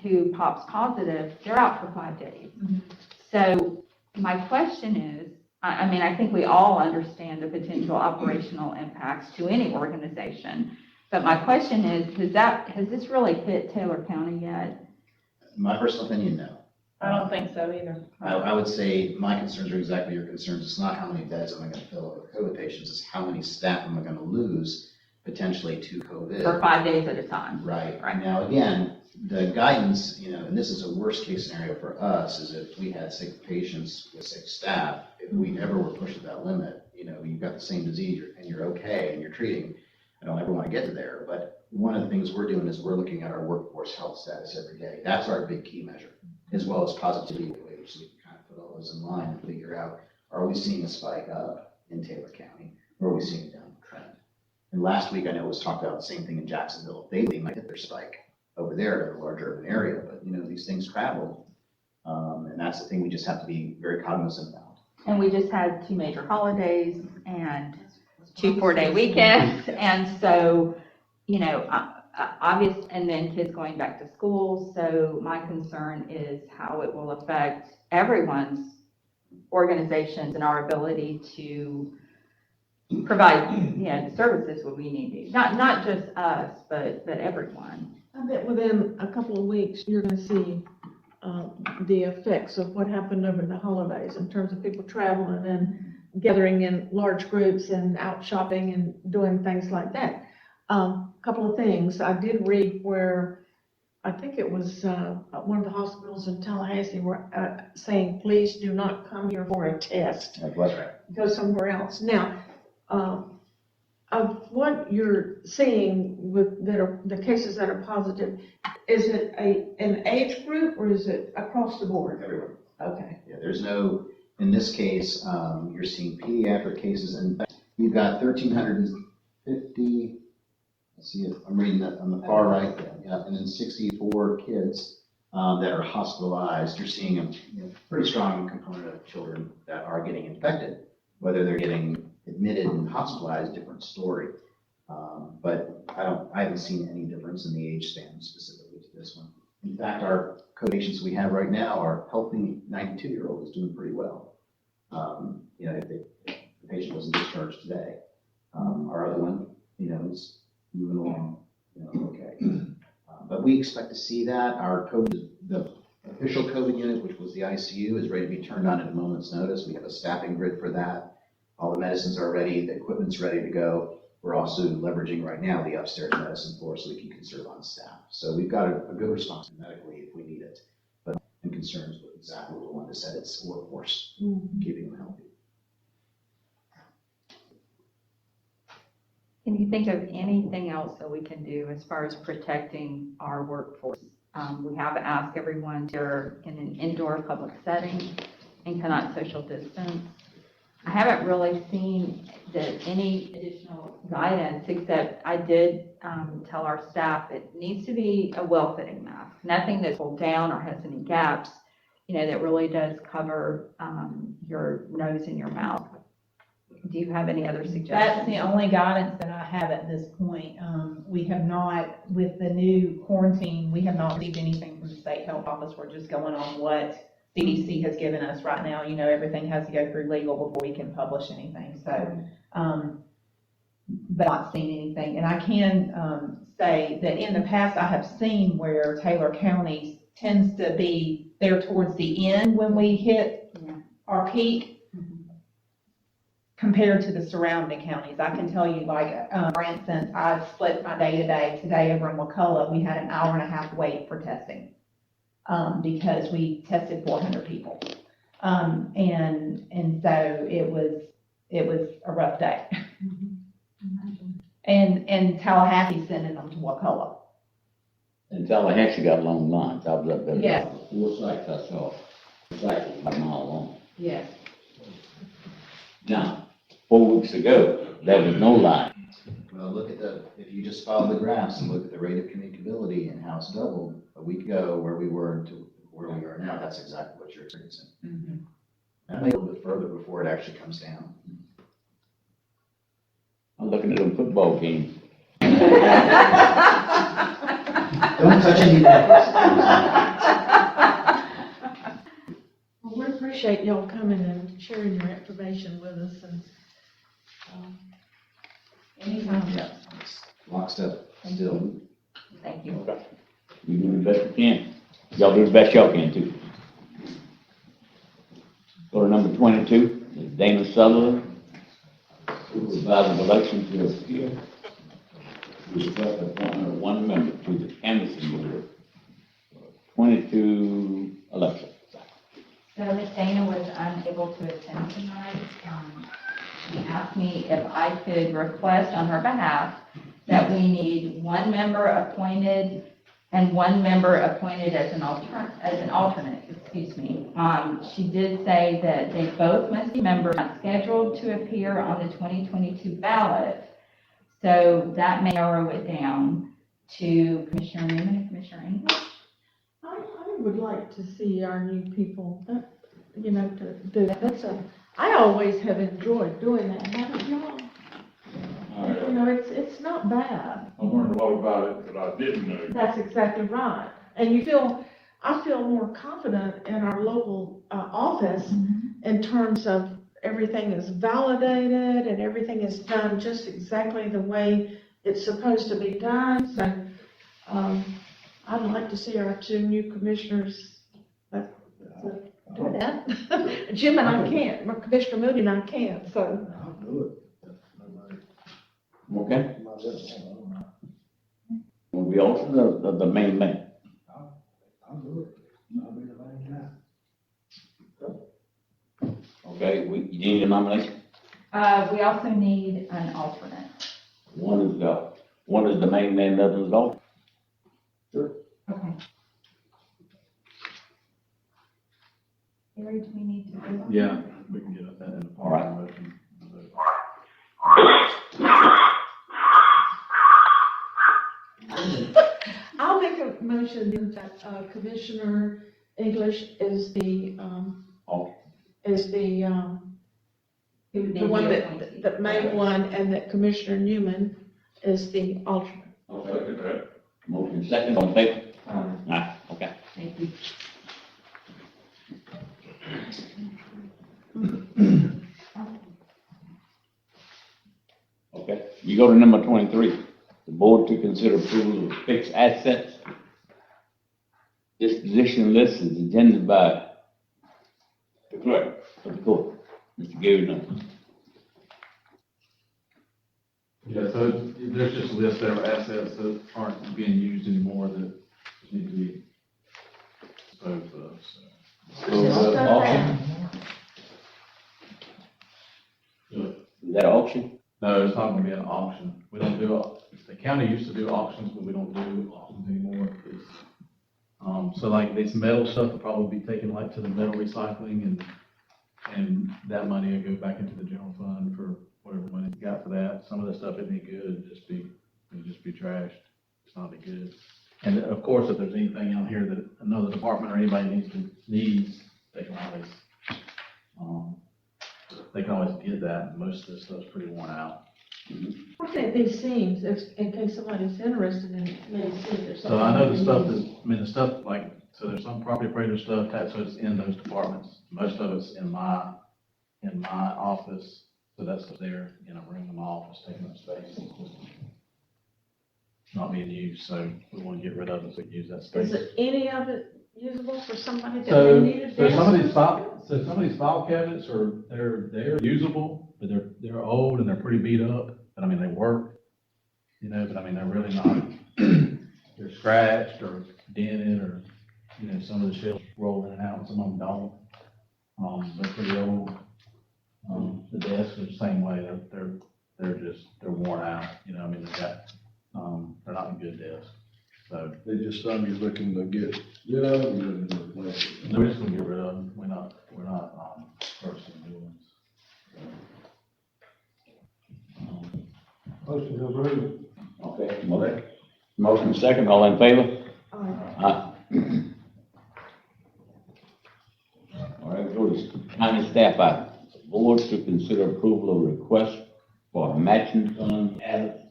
who pops positive, they're out for 5 days. Mm-hmm. So my question is, I think we all understand the potential operational impacts to any organization. But my question is, has this really hit Taylor County yet? My personal opinion, no. I don't think so either. I would say my concerns are exactly your concerns. It's not how many beds am I going to fill up with COVID patients, it's how many staff am I going to lose potentially to COVID. For 5 days at a time. Right. Now, again, the guidance, and this is a worst case scenario for us, is if we had sick patients with sick staff, if we ever were pushed to that limit, you've got the same disease and you're okay and you're treating, I don't ever want to get to there, but one of the things we're doing is we're looking at our workforce health status every day. That's our big key measure, as well as positivity waves. So we can kind of put all those in line and figure out, are we seeing a spike up in Taylor County, or are we seeing a downward trend? And last week, I know it was talked about the same thing in Jacksonville. They might hit their spike over there in a large urban area, but these things travel. And that's the thing we just have to be very cognizant about. And we just had 2 major holidays and 2 4-day weekends. And so, obvious, and then kids going back to school. So my concern is how it will affect everyone's organizations and our ability to provide, the services what we need to. Not just us, but everyone. I bet within a couple of weeks, you're going to see the effects of what happened over the holidays in terms of people traveling and gathering in large groups and out shopping and doing things like that. Couple of things. I did read where, I think it was one of the hospitals in Tallahassee were saying, please do not come here for a test. That's right. Go somewhere else. Now, of what you're seeing with the cases that are positive, is it an age group or is it across the board? Everyone. Okay. Yeah, there's no, in this case, you're seeing pediatric cases, and you've got 1,350, let's see if I'm reading that on the far right there, yeah, and then 64 kids that are hospitalized. You're seeing a pretty strong component of children that are getting infected, whether they're getting admitted and hospitalized, different story. But I haven't seen any difference in the age span specifically to this one. In fact, our COVID patients we have right now, our healthy 92-year-old is doing pretty well. If the patient wasn't discharged today, our other one, is moving along, okay. But we expect to see that. Our COVID, the official COVID unit, which was the ICU, is ready to be turned on at a moment's notice. We have a staffing grid for that. All the medicines are ready, the equipment's ready to go. We're also leveraging right now the upstairs medicine floor so we can conserve on staff. So we've got a good response medically if we need it, but I'm concerned with exactly what Wanda said, it's workforce, keeping them healthy. Can you think of anything else that we can do as far as protecting our workforce? We have asked everyone to in an indoor public setting and cannot social distance. I haven't really seen that any additional guidance, except I did tell our staff it needs to be a well-fitting mask, nothing that's pulled down or has any gaps, that really does cover your nose and your mouth. Do you have any other suggestions? That's the only guidance that I have at this point. We have not, with the new quarantine, we have not received anything from the state health office. We're just going on what CDC has given us right now. Everything has to go through legal before we can publish anything. So, but not seen anything. And I can say that in the past, I have seen where Taylor County tends to be there towards the end when we hit our peak. Compared to the surrounding counties. I can tell you, for instance, I split my day today over in Wakulla, we had an hour and a half wait for testing, because we tested 400 people. And so it was a rough day. And Tallahassee sending them to Wakulla. And Tallahassee got long lines. I was up there. Yes. 4 sites I saw. Sites was like a mile long. Yes. Now, 4 weeks ago, there was no line. Well, if you just follow the graphs and look at the rate of communicability and how it's doubled a week ago where we were to where we are now, that's exactly what you're experiencing. And maybe a little bit further before it actually comes down. I'm looking at them football games. Don't touch any buttons. Well, we appreciate y'all coming and sharing your information with us and, Anytime. Lockstep still. Thank you. Okay. You do the best you can. Y'all do the best y'all can too. Go to number 22, is Dana Sutherland, Supervisor of Elections to appear. We request appointment of 1 member to the canvassing board. 22 election. So Ms. Dana was unable to attend tonight. She asked me if I could request on her behalf that we need 1 member appointed and 1 member appointed as an alternate, excuse me. She did say that they both must be members not scheduled to appear on the 2022 ballot. So that may narrow it down to Commissioner Newman and Commissioner English. I would like to see our new people, to do that. I always have enjoyed doing that, haven't y'all? It's not bad. I learned a lot about it that I didn't know. That's exactly right. And I feel more confident in our local office in terms of everything is validated and everything is done just exactly the way it's supposed to be done. So I'd like to see our 2 new commissioners do that. Jim and I can't, Commissioner Moody and I can't, so. I'll do it. Okay? Will be alternate the main man. I'll do it. I'll be the main guy. Okay, you need a nomination? We also need an alternate. One is the main man, the other is alternate. Sure. Okay. Gary, do we need to do that? Yeah, we can get that in the All right. motion. I'll make a motion that Commissioner English is the one that main one, and that Commissioner Newman is the alternate. I'll second that. Motion second, on favor? Aye, okay. Thank you. Okay, you go to number 23. The board to consider approval of fixed assets. Disposition list is agended by the clerk of the court, Mr. Gary Nunes. Yeah, so there's just a list there of assets that aren't being used anymore that need to be disposed of, so. So, auction? Is that auction? No, it's not gonna be an auction. We don't do, the county used to do auctions, but we don't do auctions anymore. So like this metal stuff will probably be taken like to the metal recycling and that money will go back into the general fund for whatever money you got for that. Some of the stuff isn't any good, it'll just be trashed. It's not any good. And of course, if there's anything out here that another department or anybody needs, they can always get that. Most of this stuff's pretty worn out. What are these seams, in case somebody's interested in maybe seeing there's something? So I know the stuff like, so there's some property appraiser stuff, so it's in those departments. Most of it's in my office, so that's there in a room in my office, taking up space. Not being used, so we want to get rid of it, so we can use that space. Is it any of it usable for somebody that So, may need a so desk? some of these file cabinets they're usable, but they're old and they're pretty beat up, but I mean, they work, but I mean, they're really not, they're scratched or dented or, some of the shelves roll in and out, some of them don't. They're pretty old. The desks are the same way, they're worn out, I mean, they're not in good desks, so. They just something you're looking to get rid of, or you're looking to replace it? We're just gonna get rid of them, we're not purchasing new ones. Motion to approve. Okay, motion second, all in favor? Aye. All right, go to county staff items. Board to consider approval of request for a matching fund hazard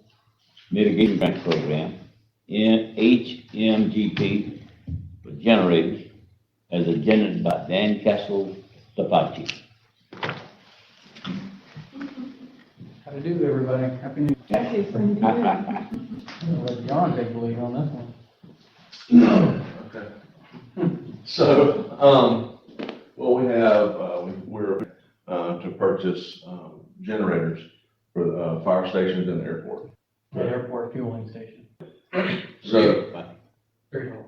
mitigation grant program in HMGP for generators as agendaed by Dan Castle, Tapachi. How to do, everybody? Happy New Year. I'll let John take the lead on this one. Okay. So, what we have, we're to purchase generators for fire stations and the airport. The airport fueling station. So, Very cool.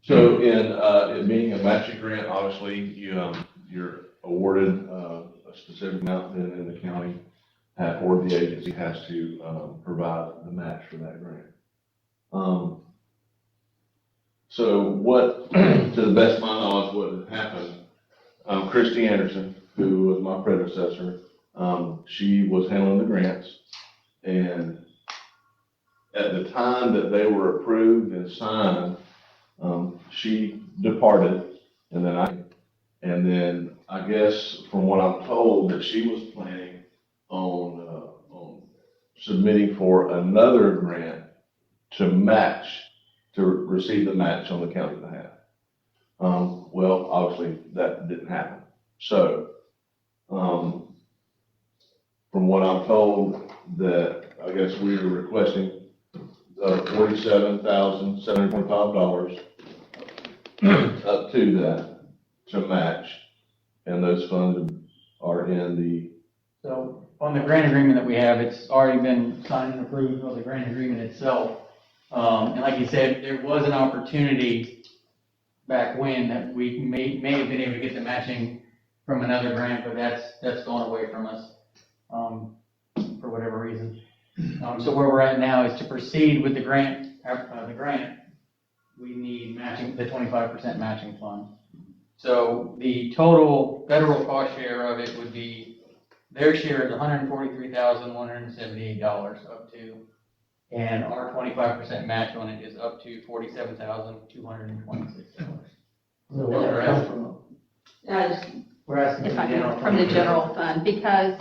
so in it being a matching grant, obviously, you're awarded a specific amount, then in the county, or the agency has to provide the match for that grant. So what, to the best of my knowledge, what had happened, Christy Anderson, who was my predecessor, she was handling the grants, and at the time that they were approved and signed, she departed, and then I guess from what I'm told, that she was planning on submitting for another grant to receive the match on the county behalf. Well, obviously, that didn't happen. So, from what I'm told, that I guess we were requesting $47,725 up to that to match, and those funds are in the. So on the grant agreement that we have, it's already been signed and approved on the grant agreement itself. And like you said, there was an opportunity back when that we may have been able to get the matching from another grant, but that's gone away from us, for whatever reason. So where we're at now is to proceed with the grant, we need matching, the 25% matching fund. So the total federal cost share of it would be, their share is $143,178 up to, and our 25% match on it is up to $47,226. So we're asking, we're asking If I can, from the general fund, because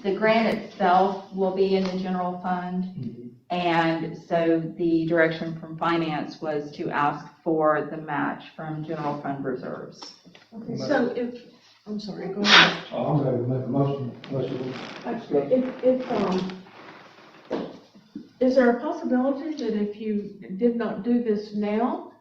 the grant itself will be in the general fund, and so the direction from finance was to ask for the match from general fund reserves. Okay, so I'm sorry, go ahead. I'm ready to make a motion. Is there a possibility that if you did not do this now,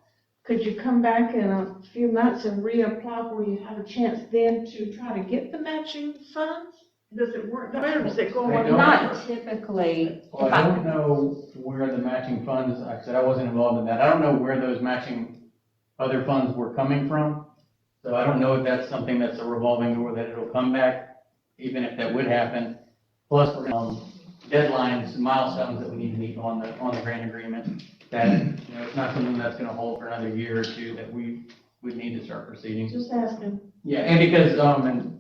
could you come back in a few months and reapply where you have a chance then to try to get the matching funds? does it work better, does it go They away? don't. Not typically. Well, If I don't know where the matching funds, like I said, I wasn't involved in that. I don't know where those matching other funds were coming from. So I don't know if that's something that's a revolving door that it'll come back, even if that would happen. Plus, deadlines, milestones that we need to meet on the grant agreement. That, it's not something that's gonna hold for another year or two that we would need to start proceeding. Just asking. Yeah, and because, and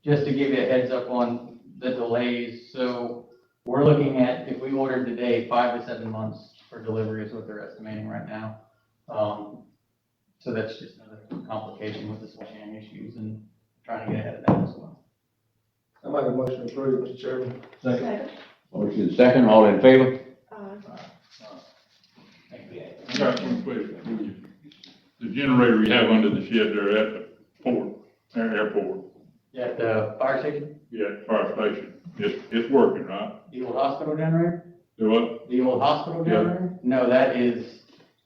just to give you a heads up on the delays, so we're looking at, if we ordered today, 5 to 7 months for delivery is what they're estimating right now. So that's just another complication with the supply chain issues and trying to get ahead of that as well. I make a motion to approve, Mr. Chairman. Second. Motion second, all in favor? I got one question. The generator you have under the shed there at the port, airport, At the fire station, yeah, at the fire station, it's working, right? the old hospital generator? Do what? The old hospital Yeah. generator? No, that is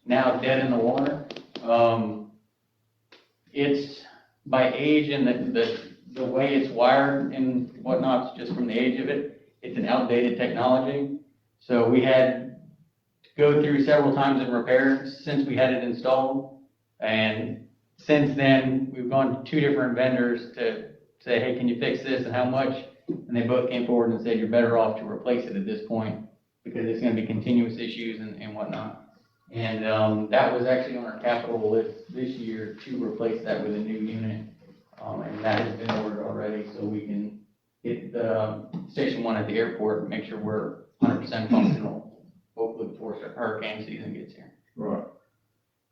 now dead in the water. It's by age and the way it's wired and whatnot, just from the age of it, it's an outdated technology. So we had to go through several times in repairs since we had it installed. And since then, we've gone to 2 different vendors to say, hey, can you fix this and how much? And they both came forward and said, you're better off to replace it at this point because it's going to be continuous issues and whatnot. And that was actually on our capital list this year to replace that with a new unit. And that has been ordered already, so we can get the Station 1 at the airport and make sure we're 100% functional, hopefully before hurricane season gets here. Right.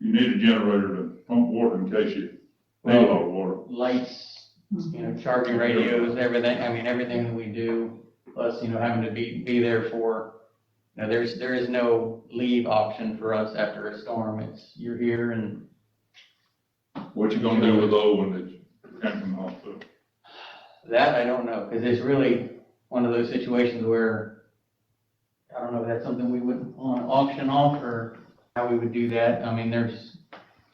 You need a generator to pump water in case you need a lot of water. Lights, charging radios, everything, everything that we do, plus, having to be there for, there is no leave option for us after a storm. It's, you're here and. What you gonna do with those when it's camping off the? That I don't know, because it's really one of those situations where, I don't know if that's something we would auction off or how we would do that. There's.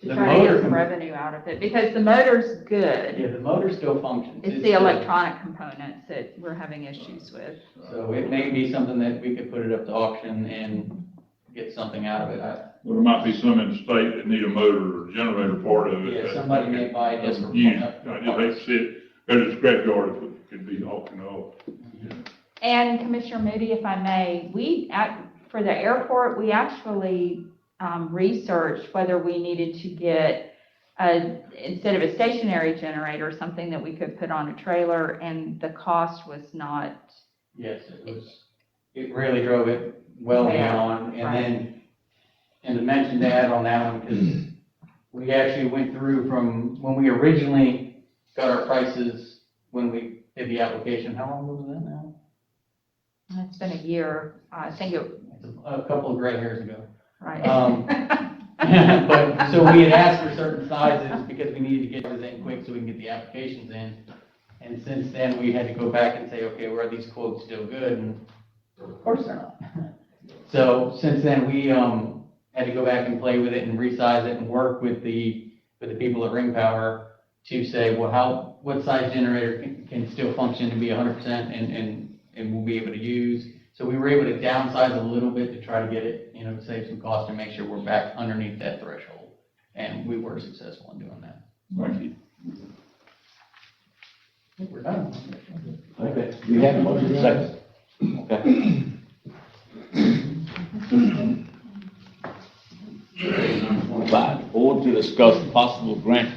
To The try to motor get some can- revenue out of it, because the motor's good. Yeah, the motor still functions. It's the still- electronic components that we're having issues with. So it may be something that we could put it up to auction and get something out of it. Well, there might be some in the state that need a motor or generator part of it. Yeah, that- somebody may buy it just for. Use, I just hate to see it, there's a scrapyard that could be auctioned off. And Commissioner Moody, if I may, for the airport, we actually researched whether we needed to get instead of a stationary generator, something that we could put on a trailer, and the cost was not. Yes, it really drove it well Yeah, beyond. And right. then, and to mention to add on that one, because we actually went through from when we originally got our prices, when we did the application, how long was that now? It's been a year, I think it, A couple of gray hairs ago. right. But, so we had asked for certain sizes because we needed to get those in quick so we can get the applications in. And since then, we had to go back and say, okay, were these quotes still good? And of course they're not. So since then, we had to go back and play with it and resize it and work with the people at Ring Power to say, well, what size generator can still function to be 100% and we'll be able to use. So we were able to downsize a little bit to try to get it, save some cost and make sure we're back underneath that threshold. And we were successful in doing that. Thank you. I think we're done. Okay, we have a motion second. Okay. Number 25, board to discuss possible grant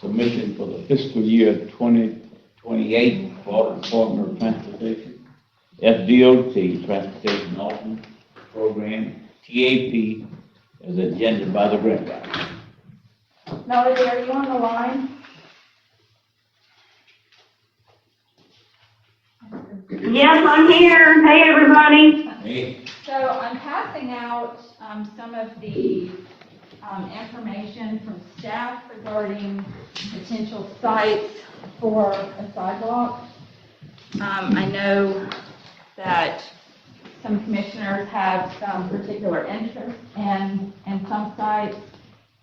submission for the fiscal year 2028 Florida Department of Transportation, FDOT, Transportation Alternate Program, TAP, as agenda by the grant writer. Melody, are you on the line? Yes, I'm here. Hey, everybody. Hey, So I'm passing out some of the information from staff regarding potential sites for a sidewalk. I know that some commissioners have some particular interest in some sites.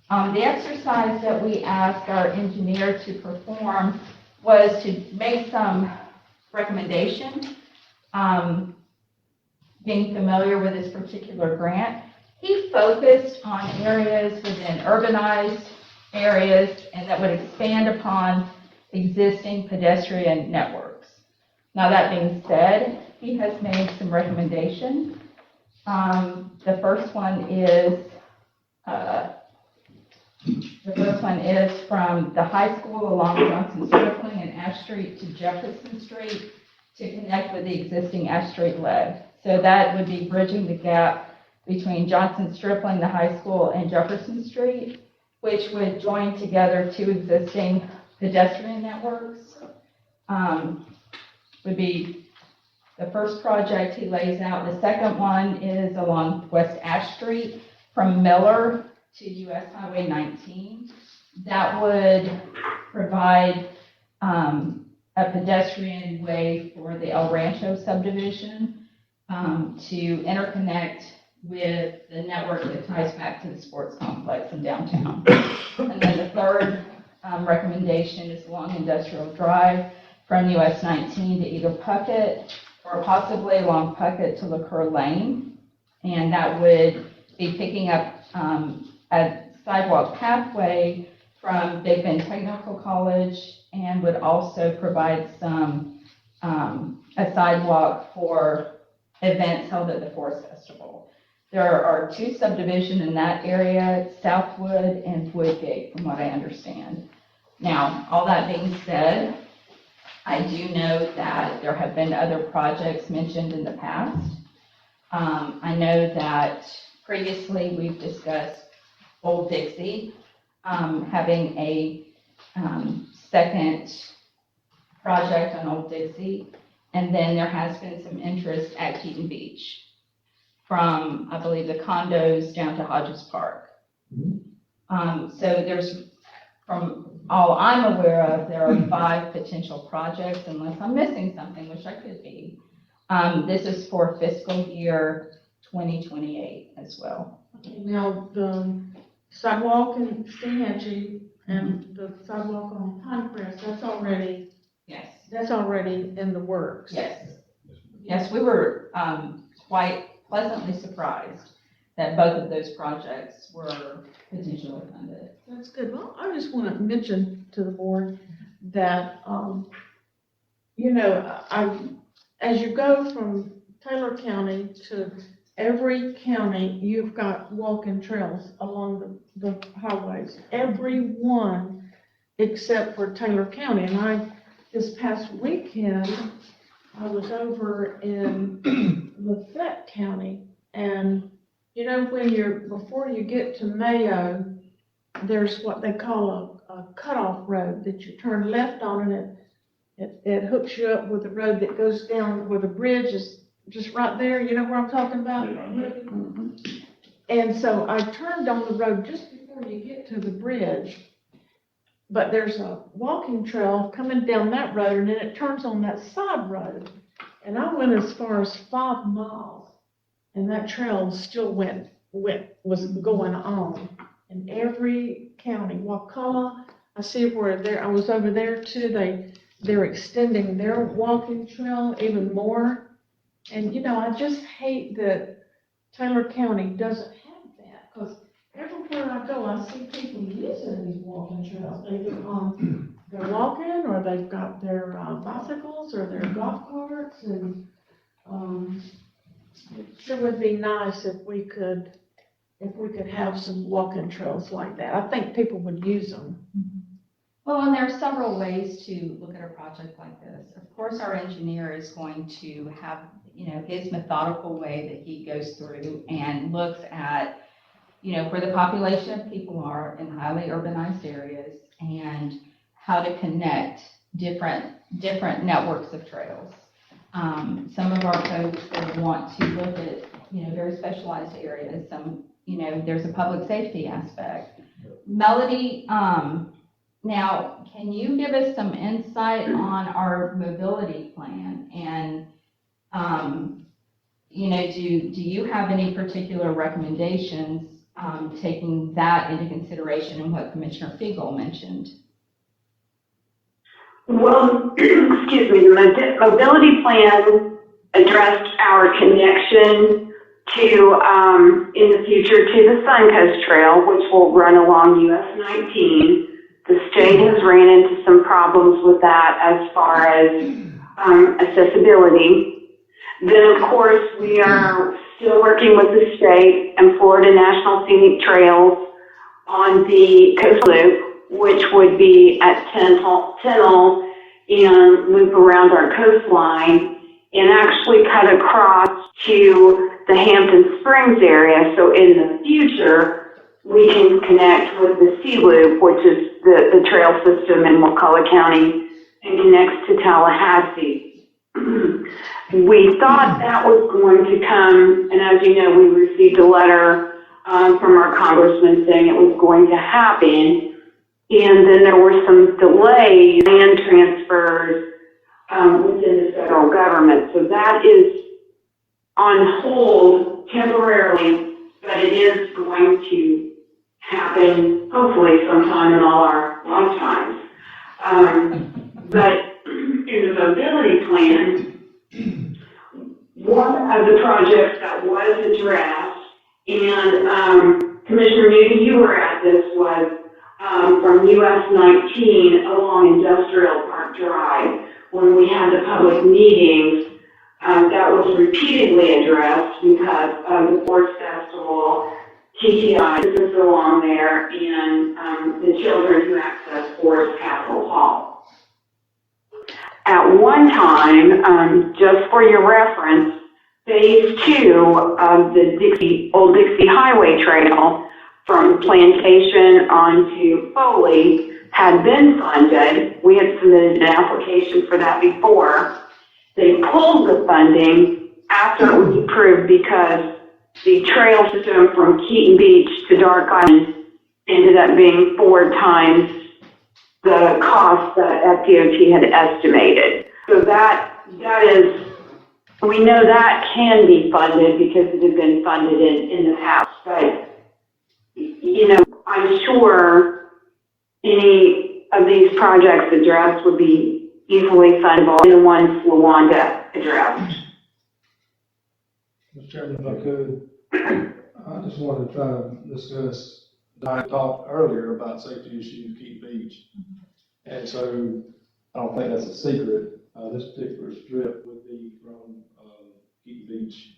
The exercise that we asked our engineer to perform was to make some recommendation, being familiar with this particular grant, he focused on areas within urbanized areas and that would expand upon existing pedestrian networks. Now, that being said, he has made some recommendations. The first one is from the high school along Johnson Stripling and Ash Street to Jefferson Street to connect with the existing Ash Street leg. So that would be bridging the gap between Johnson Stripling, the high school, and Jefferson Street, which would join together two existing pedestrian networks. Would be the first project he lays out. The second one is along West Ash Street from Miller to US Highway 19. That would provide a pedestrian way for the El Rancho subdivision to interconnect with the network that ties back to the sports complex in downtown. And then the third recommendation is along Industrial Drive from US 19 to either Puckett or possibly along Puckett to LaCour Lane. And that would be picking up a sidewalk pathway from Big Bend Technical College and would also provide some, a sidewalk for events held at the Forest Festival. There are two subdivisions in that area, Southwood and Woodgate, from what I understand. Now, all that being said, I do know that there have been other projects mentioned in the past. I know that previously we've discussed Old Dixie having a second project on Old Dixie, and then there has been some interest at Keaton Beach from, I believe, the condos down to Hodges Park. So there's, from all I'm aware of, there are 5 potential projects, unless I'm missing something, which I could be. This is for fiscal year 2028 as well. Now, the sidewalk in Steinhatchee and the sidewalk on Pinecrest, that's already in the works. Yes. Yes, we were quite pleasantly surprised that both of those projects were potentially funded. That's good. Well, I just want to mention to the board that, as you go from Taylor County to every county, you've got walking trails along the highways. Every one except for Taylor County. And this past weekend, I was over in Lafayette County, and before you get to Mayo, there's what they call a cutoff road that you turn left on, and it hooks you up with the road that goes down where the bridge is just right there. You know where I'm talking about? Mm-hmm. And so I turned on the road just before you get to the bridge, but there's a walking trail coming down that road, and then it turns on that side road. And I went as far as 5 miles, and that trail still was going on in every county. Wakulla, I see where I was over there too. They're extending their walking trail even more. And I just hate that Taylor County doesn't have that, because everywhere I go, I see people using these walking trails. They're walking, or they've got their bicycles or their golf carts, and it sure would be nice if we could have some walking trails like that. I think people would use them. Well, and there are several ways to look at a project like this. Of course, our engineer is going to have, his methodical way that he goes through and looks at, where the population of people are in highly urbanized areas and how to connect different networks of trails. Some of our folks will want to look at, very specialized areas. Some, there's a public safety aspect. Melody, now, can you give us some insight on our mobility plan? And, do you have any particular recommendations taking that into consideration and what Commissioner Fiegel mentioned? Well, excuse me, the mobility plan addressed our connection to, in the future, to the Suncoast Trail, which will run along US 19. The state has ran into some problems with that as far as accessibility. Then, of course, we are still working with the state and Florida National Scenic Trails on the Coast Loop, which would be at Tennell and loop around our coastline and actually cut across to the Hampton Springs area. So in the future, we can connect with the C Loop, which is the trail system in McCullough County and connects to Tallahassee. We thought that was going to come, and as you know, we received a letter from our congressman saying it was going to happen. And then there were some delays and transfers within the federal government. So that is on hold temporarily, but it is going to happen hopefully sometime in all our lifetimes. But in the mobility plan, one of the projects that was addressed, and Commissioner Newton, you were at this, was from US 19 along Industrial Park Drive. When we had the public meetings, that was repeatedly addressed because of the Forest Festival, TTI, this is along there, and the children who access Forest Capitol Hall. At one time, just for your reference, phase 2 of the Old Dixie Highway Trail from Plantation onto Foley had been funded. We had submitted an application for that before. They pulled the funding after it was approved because the trail system from Keaton Beach to Dark Island ended up being 4 times the cost that FDOT had estimated. So that is, we know that can be funded because it had been funded in the past, but you know, I'm sure any of these projects addressed would be easily fundable, and the ones LaWanda addressed. Mr. Chairman, if I could, I just wanted to try to discuss, I talked earlier about safety issues, Keaton Beach. And so I don't think that's a secret. This particular strip would be from Keaton Beach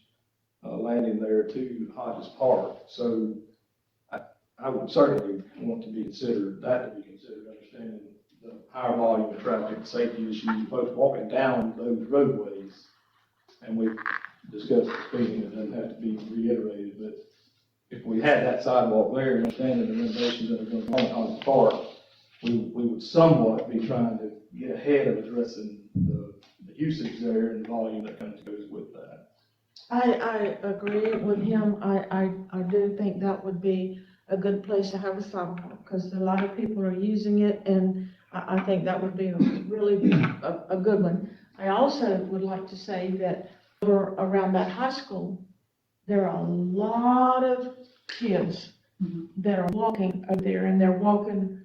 landing there to Hodges Park. So I would certainly want to be considered, understanding the higher volume of traffic, safety issues, folks walking down those roadways. And we've discussed the speeding, it doesn't have to be reiterated, but if we had that sidewalk there, understanding the renovations that are going on in Hodges Park, we would somewhat be trying to get ahead of addressing the usage there and the volume that goes with that. I agree with him. I do think that would be a good place to have a sidewalk because a lot of people are using it, and I think that would be really a good one. I also would like to say that around that high school, there are a lot of kids that are walking over there, and they're walking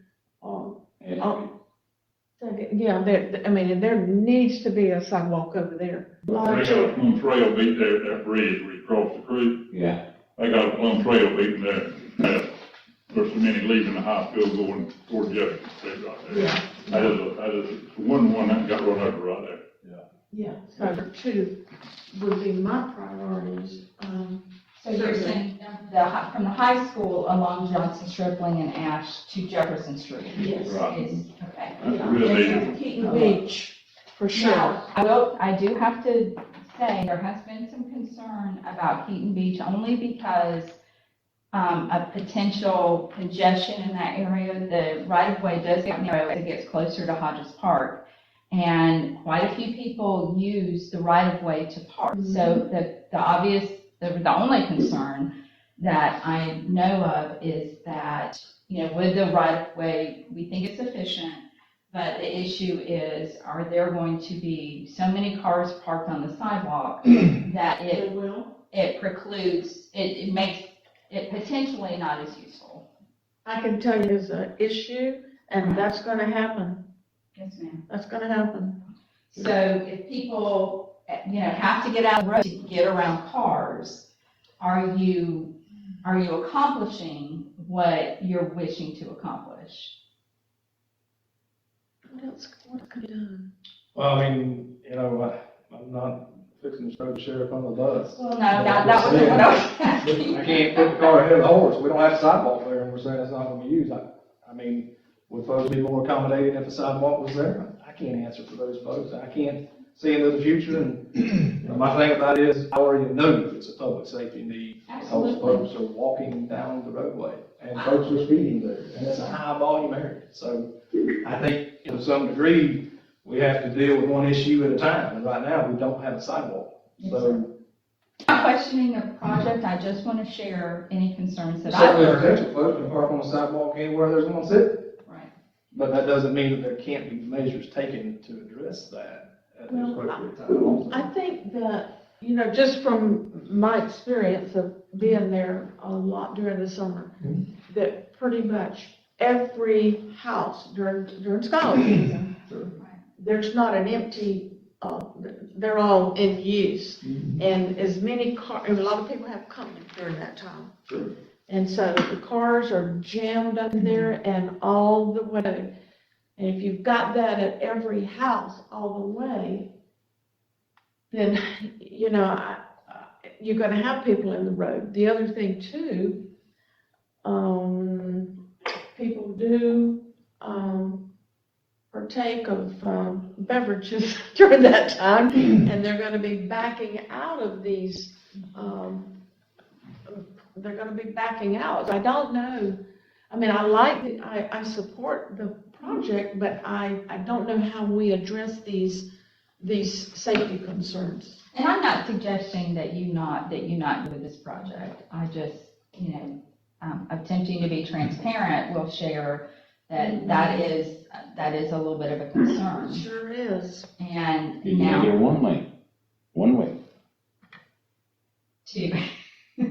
there needs to be a sidewalk over there. A lot of They got a plum trail beat there at that bridge where you cross the creek. Yeah. They got a plum trail beating there. There's so many leaving the high school going toward Jefferson Street right there. Yeah. That is one that got run over right there. Yeah, so the 2 would be my priorities. So you're saying from the high school along Johnson Stripling and Ash to Jefferson Street? Yes. Is, okay. Yeah. Keaton Beach, for sure. Now, I do have to say, there has been some concern about Keaton Beach only because of potential congestion in that area. The right-of-way does get narrow as it gets closer to Hodges Park. And quite a few people use the right-of-way to park. Mm-hmm. So the only concern that I know of is that, with the right-of-way, we think it's efficient, but the issue is, are there going to be so many cars parked on the sidewalk that it precludes, it makes it potentially not as useful? I can tell you there's an issue, and that's going to happen. Yes, ma'am. That's gonna happen. So if people, have to get out of the road to get around cars, are you accomplishing what you're wishing to accomplish? What could be done? Well, I mean, I'm not fixing to throw the sheriff on the bus. Well, no, that wasn't what I was asking. I can't put the car ahead of the horse. We don't have a sidewalk there, and we're saying it's not gonna be used. I mean, would folks be more accommodating if a sidewalk was there? I can't answer for those folks. I can't see into the future, and, my thing about it is, I already know it's a public safety need. Absolutely. Those folks are walking down the roadway, and folks are speeding there, and it's a high volume area. So I think, to some degree, we have to deal with one issue at a time, and right now, we don't have a sidewalk. So I'm not questioning the project, I just want to share any concerns that I've certainly, heard. potential folks can park on the sidewalk anywhere there's one sit. Right. But that doesn't mean that there can't be measures taken to address that at the Well, appropriate time also. I think that, just from my experience of being there a lot during the summer, that pretty much every house during school season, there's not an empty, they're all in use. And as many a lot of people have company during that time. Sure. And so the cars are jammed up there and all the way. And if you've got that at every house all the way, then, you're gonna have people in the road. The other thing too, people do, partake of beverages during that time, and they're gonna be backing out of these, they're gonna be backing out. I don't know, I mean, I support the project, but I don't know how we address these safety concerns. And I'm not suggesting that you not do this project. I just, attempting to be transparent, will share that is a little bit of a concern. Sure is. And You can now get one way. I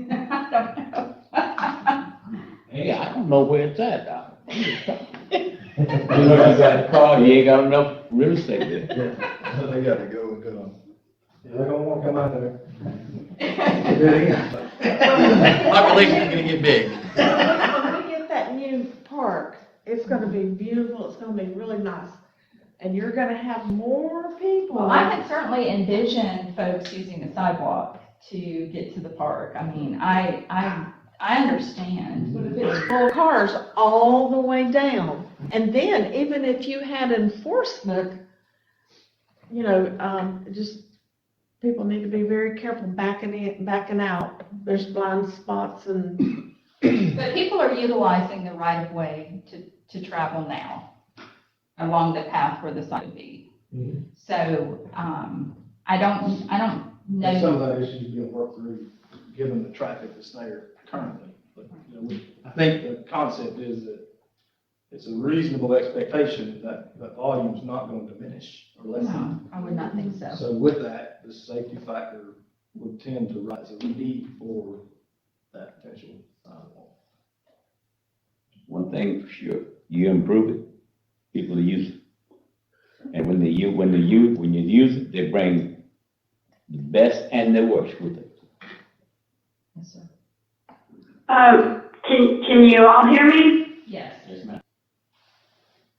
don't know. Hey, I don't know where it's at. You got a car, you ain't got enough real estate there. They gotta go and yeah, they don't wanna come out there. Population's gonna get big. When we get that new park, it's gonna be beautiful, it's gonna be really nice, and you're gonna have more people. Well, I can certainly envision folks using the sidewalk to get to the park. I mean, I understand. But if it's full of cars all the way down, and then even if you had enforcement, just people need to be very careful backing out. There's blind spots and. But people are utilizing the right of way to travel now along the path where the sign would be. So, I don't know. Some of that issues being worked through, given the traffic that's there currently. But, I think the concept is that it's a reasonable expectation that volume's not going to diminish or lessen. No, I would not think so. So with that, the safety factor would tend to rise, so we need for that potential sidewalk. One thing for sure, you improve it, people use it. And when you use it, they bring the best and the worst with it. Yes, sir. Can you all hear me? Yes. Yes, ma'am.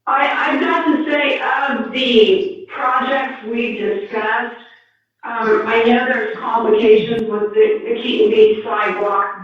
I've got to say, of the projects we discussed, I know there's complications with the Keaton Beach sidewalk,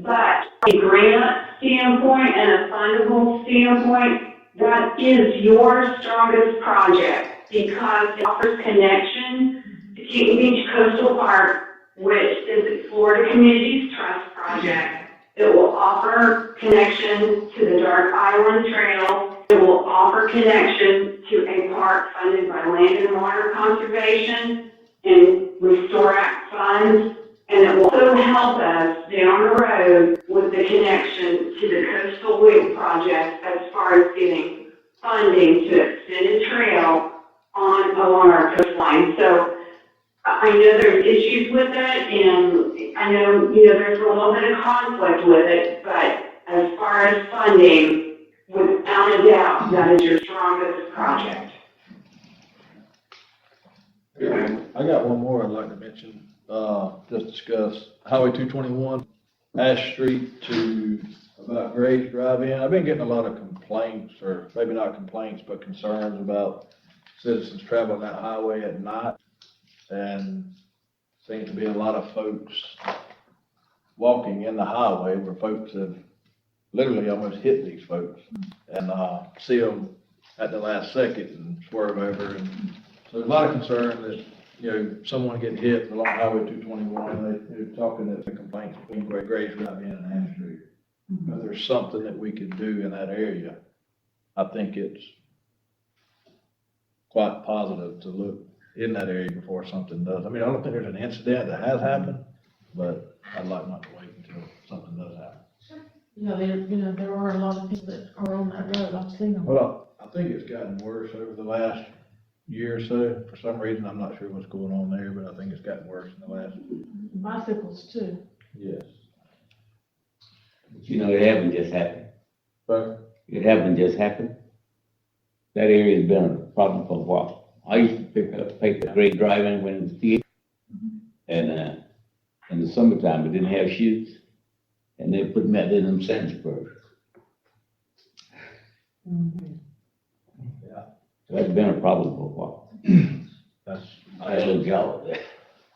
but a grant standpoint and a fundable standpoint, that is your strongest project because it offers connection to Keaton Beach Coastal Park, which is a Florida Communities Trust project. It will offer connection to the Dark Island Trail. It will offer connection to a park funded by Land and Water Conservation and Restore Act funds. And it will also help us down the road with the connection to the Coastal Loop project as far as getting funding to extend a trail along our coastline. So I know there's issues with it, and I know, there's a little bit of conflict with it, but as far as funding, without a doubt, that is your strongest project. I got one more I'd like to mention, just discuss Highway 221, Ash Street to about Graves Drive-In. I've been getting a lot of complaints, or maybe not complaints, but concerns about citizens traveling that highway at night. And seems to be a lot of folks walking in the highway where folks have literally almost hit these folks and, see them at the last second and swerve over. And so there's a lot of concern that, you know, someone getting hit along Highway 221, they're talking that the complaints between Graves Drive-In and Ash Street. If there's something that we could do in that area, I think it's quite positive to look in that area before something does. I mean, I don't think there's an incident that has happened, but I'd like not to wait until something does happen. There are a lot of people that are on that road, I've seen them. Well, I think it's gotten worse over the last year or so. For some reason, I'm not sure what's going on there, but I think it's gotten worse in the last. Bicycles too. Yes. But you know, it haven't just happened. But It haven't just happened. That area has been a problem for a while. I used to pick up paper grade driving when it was theater. And, in the summertime, we didn't have shoes. And they put me out there in them sand spurs. yeah, So that's been a problem for a while. that's. I had a job there.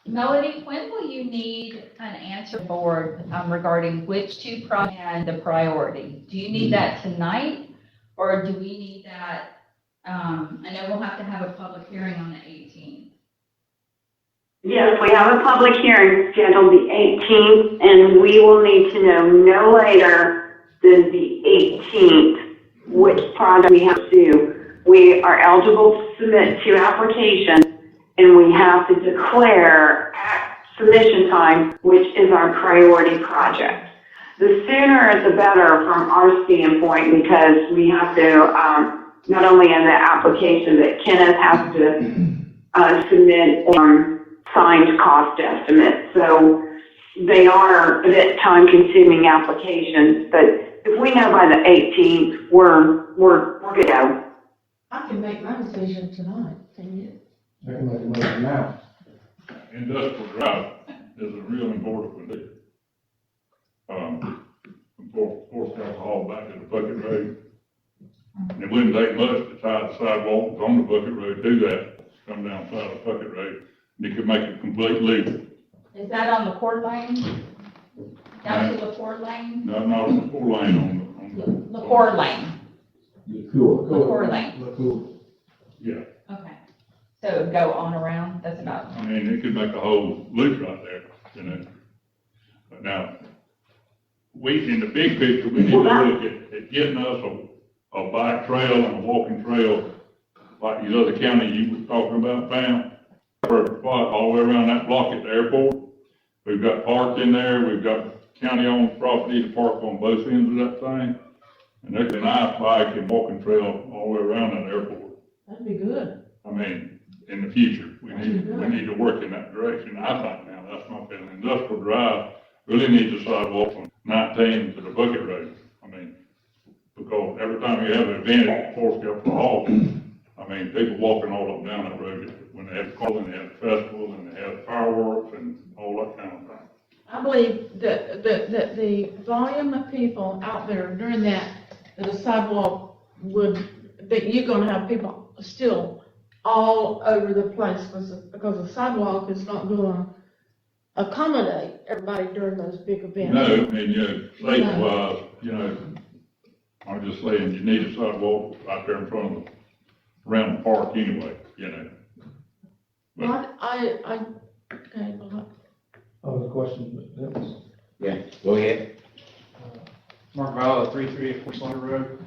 Melody, when will you need an answer board regarding which two projects and the priority? Do you need that tonight, or do we need that, I know we'll have to have a public hearing on the 18th. Yes, we have a public hearing scheduled the 18th, and we will need to know no later than the 18th which project we have to do. We are eligible to submit 2 applications, and we have to declare at submission time which is our priority project. The sooner the better from our standpoint, because we have to, not only in the application, but Kenneth has to submit signed cost estimates. So they are a bit time-consuming applications, but if we know by the 18th, we're good to go. I can make my decision tonight, can you? I can make a motion now. Industrial Drive is a real important one. From Fourth Alcohol back to the Bucket Road. And it wouldn't take much to tie the sidewalk on the Bucket Road, do that, come down side of the Bucket Road, and it could make it complete loop. Is that on the Court Lane? Down to the Court Lane? No, not on the 4 lane on The Court Lane, Cool. the Court Lane, yeah. okay. So it would go on around, that's about, I mean, it could make a whole loop right there, you know. But now, in the big picture, we need to look at getting us a bike trail and a walking trail, like these other counties you were talking about, Pam. Perfect spot all the way around that block at the airport. We've got parks in there, we've got county-owned property to park on both ends of that thing. And there's a nice bike and walking trail all the way around that airport. That'd be good. I mean, in the future, we need to work in that direction. I think now, that's my feeling. Industrial Drive really needs a sidewalk from 19 to the Bucket Road. I mean, because every time you have an event at Fourth Alcohol Hall, I mean, people walking all up and down that road when they have calls and they have festivals and they have fireworks and all that kind of thing. I believe that the volume of people out there during that a sidewalk that you're gonna have people still all over the place because the sidewalk is not gonna accommodate everybody during those big events. No, I mean, safety-wise, I'm just saying, you need a sidewalk right there in front of around the park anyway, Well, okay, well, Oh, the question, that was. Yeah, go ahead. Mark Viola, 338 Slaughter Road.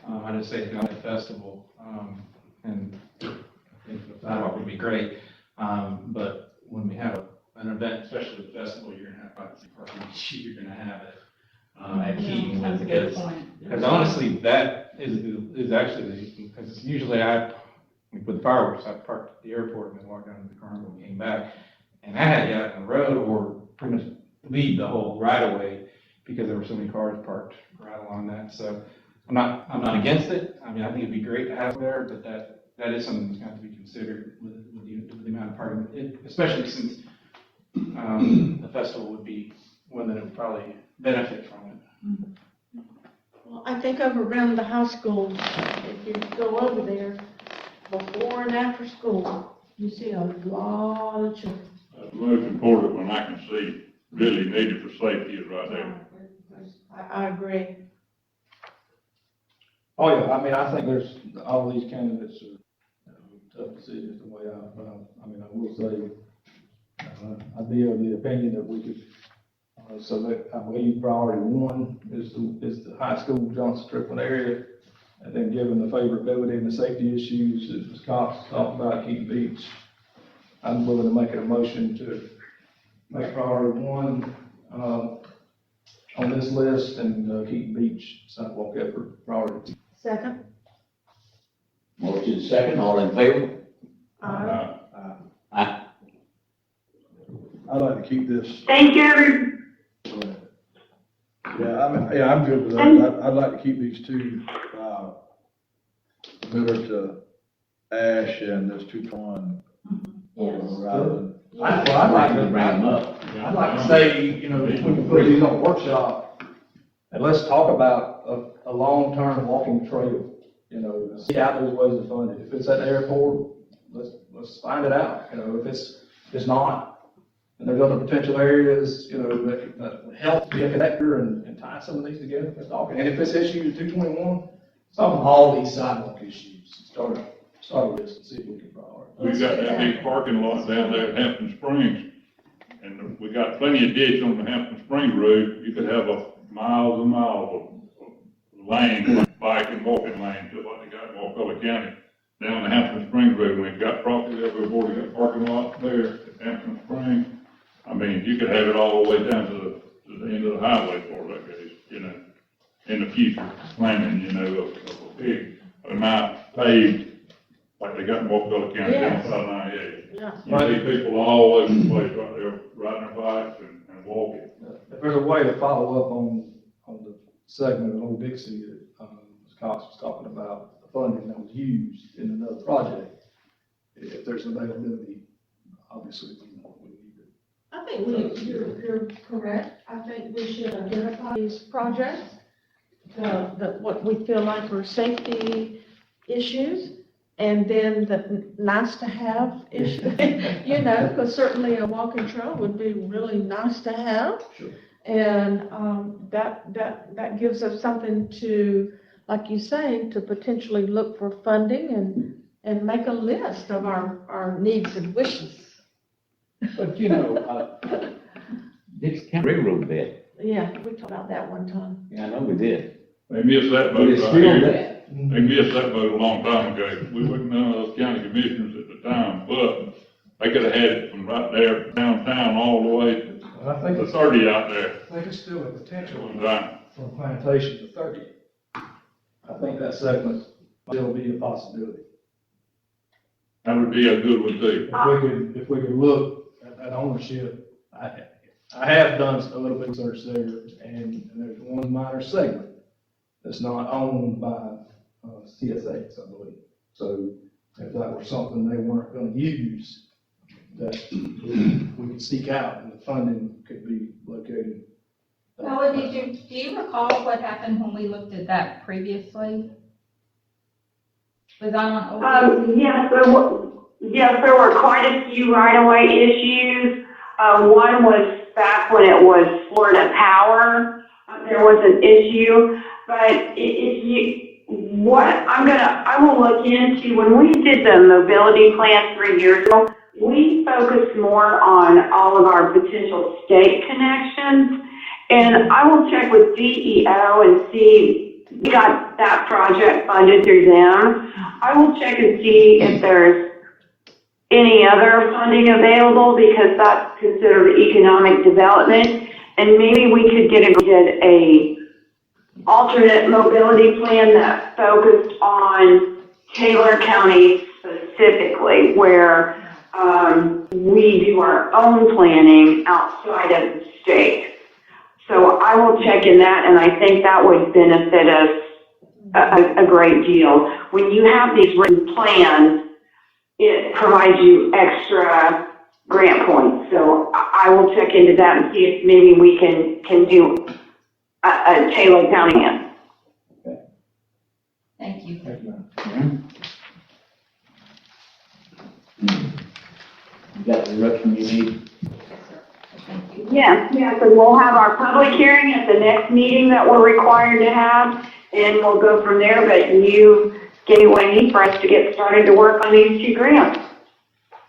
I just say down at festival, and I think the sidewalk would be great. But when we have an event, especially the festival, you're gonna have privacy parking issue, you're gonna have it at Keating. that's a good point. Because honestly, that is actually, because usually with fireworks, I parked at the airport and then walked down to the carnival and came back. And I had to get out on the road or pretty much leave the whole right of way because there were so many cars parked right along that. So I'm not against it. I mean, I think it'd be great to have it there, but that is something that's going to have to be considered with the amount of parking, especially since, the festival would be one that would probably benefit from it. Well, I think over around the high school, if you go over there, before and after school, you see a lot of children. The most important one I can see really needed for safety is right there. I agree. Oh, yeah, I mean, I think there's, all these candidates are tough decisions the way I mean, I will say, I'd be of the opinion that we could, select, I believe priority one is the high school Johnson Strickland area. And then given the favorability and the safety issues that Ms. Cox talked about, Keaton Beach, I'm willing to make it a motion to make priority one, on this list and, Keaton Beach sidewalk effort priority. Second? Motion second, all in favor? Aye. Aye. I'd like to keep this. Thank you. Yeah, I'm good with that. I'd like to keep these two, Miller to Ash and this 221. Yes. Rather than. I'd like to bring them up. I'd like to say, if we can put these on a workshop, And let's talk about a long-term walking trail, see out those ways to fund it. If it's at the airport, let's find it out, if it's not. And there's other potential areas, that would help be a connector and tie some of these together, let's talk. And if it's issue 221, solve all these sidewalk issues, start with this and see if we can prioritize. We got that big parking lot down there at Hampton Springs, and we got plenty of ditch on the Hampton Springs road. You could have miles and miles of lane, bike and walking lane, just like they got in Wakulla County, down the Hampton Springs road. We've got property there, we've already got parking lot there at Hampton Springs. I mean, you could have it all the way down to the end of the highway for that case, in the future, planning, of a big amount paved, like they got in Wakulla County down Yes. South 98. Yeah. You see people all over the place right there, riding their bikes and walking. If there's a way to follow up on the segment of Old Dixie that, Ms. Cox was talking about, the funding that was used in another project, if there's availability, obviously, we need it. I think you're correct. I think we should identify these projects, what we feel like are safety issues, and then the nice to have issue, because certainly a walking trail would be really nice to have. Sure. And, that gives us something to, like you say, to potentially look for funding and make a list of our needs and wishes. But Dix County Railroad bed. Yeah, we talked about that one time. Yeah, I know we did. They missed that But boat it's right still here. there. They missed that boat a long time ago. We wasn't none of those county commissioners at the time, but they could have had it from right there downtown all the way And I think to it's, 30 out there. I think it's still a potential One time. from Plantation to 30. I think that segment might still be a possibility. That would be a good one too. If we could look at ownership, I have done a little bit of research there, and there's one minor segment that's not owned by CSX, I believe. So if that were something they weren't gonna use, that we could seek out and the funding could be located. Melody, do you recall what happened when we looked at that previously? Was that on Old Dixie? Yes, there were quite a few right-of-way issues. One was back when it was Florida Power. There was an issue, but I will look into, when we did the mobility plan 3 years ago, we focused more on all of our potential state connections. And I will check with DEO and see, we got that project funded through them. I will check and see if there's any other funding available, because that's considered economic development. And maybe we could get a alternate mobility plan that focused on Taylor County specifically, where we do our own planning outside of the state. So I will check in that, and I think that would benefit us a great deal. When you have these written plans, it provides you extra grant points. So I will check into that and see if maybe we can do a Taylor County in. Thank you. You got the direction you need? Yes, yes, and we'll have our public hearing at the next meeting that we're required to have, and we'll go from there, but you give me what you need for us to get started to work on these 2 grants.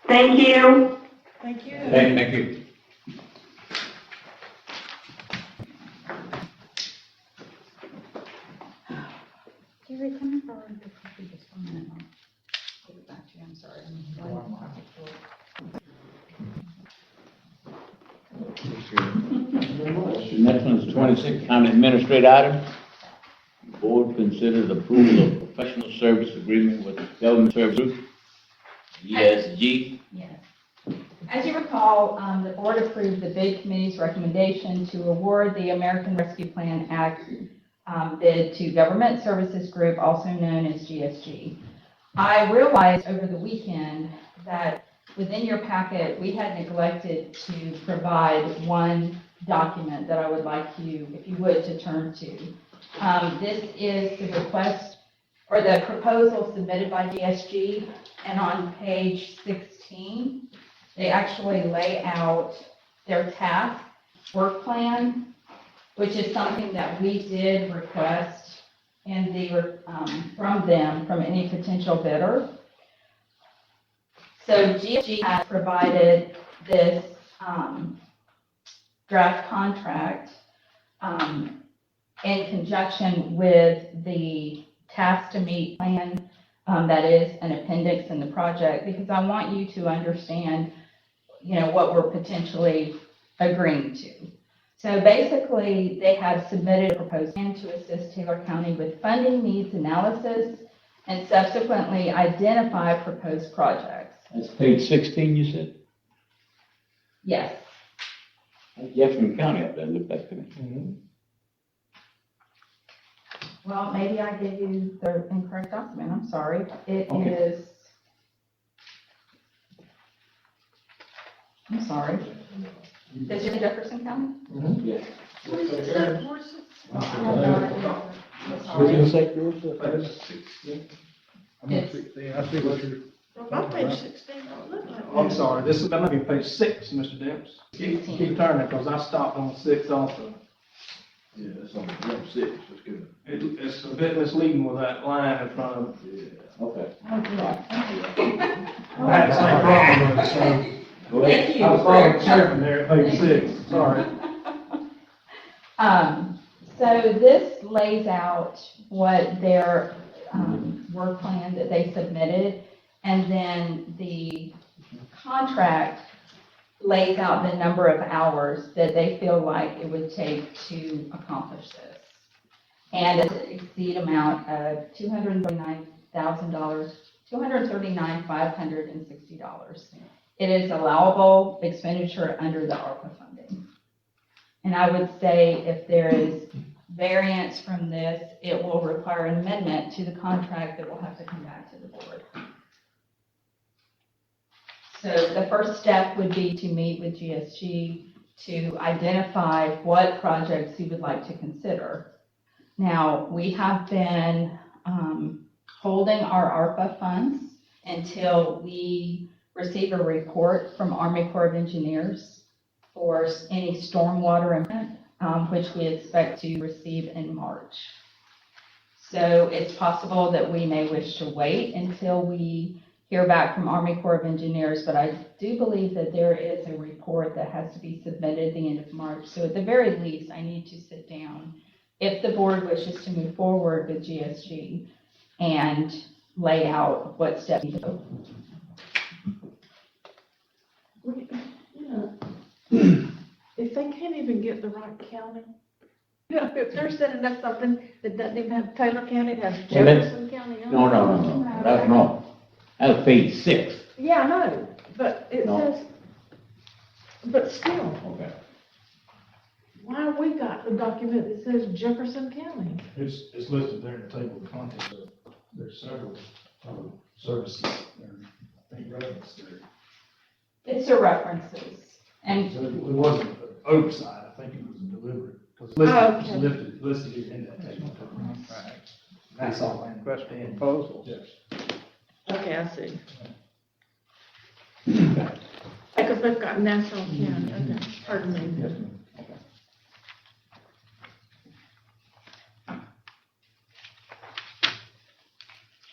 Thank you. Thank you. Thank you. Jerry, can I borrow the copy just for a minute? I'll give it back to you. I'm sorry. The next one is 26, county administrative item. The board considers approval of professional service agreement with Government Service Group, ESG. Yes. As you recall, the board approved the bid committee's recommendation to award the American Rescue Plan Act bid to Government Services Group, also known as GSG. I realized over the weekend that within your packet, we had neglected to provide one document that I would like you, if you would, to turn to. This is the request or the proposal submitted by GSG, and on page 16, they actually lay out their task work plan, which is something that we did request in the, from them, from any potential bidder. So GSG has provided this draft contract in conjunction with the task to meet plan that is an appendix in the project, because I want you to understand, what we're potentially agreeing to. So basically, they have submitted a proposed plan to assist Taylor County with funding needs analysis and subsequently identify proposed projects. That's page 16, you said? Yes. That's Jefferson County up there, look back to me. Well, maybe I gave you the incorrect document. I'm sorry. It Okay. is. I'm sorry. Is it Jefferson County? Yes. Where's it? Where's it? What's it say, Chris? I'm on 16, I see what you're. My page 16 don't look like that. I'm sorry, this is, gonna be page 6, Mr. Dempsey. Keep turning, because I stopped on 6 also. Yeah, it's on 6, that's good. It's a bit misleading with that line in front of it. Yeah. Okay. Oh, yeah. I had the same problem with it, so. Go ahead. Thank you. I was following Chairman there at page 6, sorry. So this lays out what their work plan that they submitted, and then the contract lays out the number of hours that they feel like it would take to accomplish this. And it's an exceed amount of $239,000, $239,560. It is allowable expenditure under the ARPA funding. And I would say if there is variance from this, it will require an amendment to the contract that will have to come back to the board. So the first step would be to meet with GSG to identify what projects you would like to consider. Now, we have been holding our ARPA funds until we receive a report from Army Corps of Engineers for any stormwater impact, which we expect to receive in March. So it's possible that we may wish to wait until we hear back from Army Corps of Engineers, but I do believe that there is a report that has to be submitted at the end of March. So at the very least, I need to sit down, if the board wishes to move forward with GSG, and lay out what steps need to go. If they can't even get the right county, if they're setting up something that doesn't even have Taylor County, it has Jefferson County on it. No, that's wrong. That's page 6. Yeah, I know, but it No. says, but still, Okay. why have we got the document that says Jefferson County? It's listed there in the table of contents. There's several services. ain't referenced there. It's the references. And So it wasn't an oversight, I think it was deliberate, because it's listed here in that table. That's all I Request for proposals. Yes. Okay, I see. Because they've got national account, okay, pardon me. Yes, ma'am.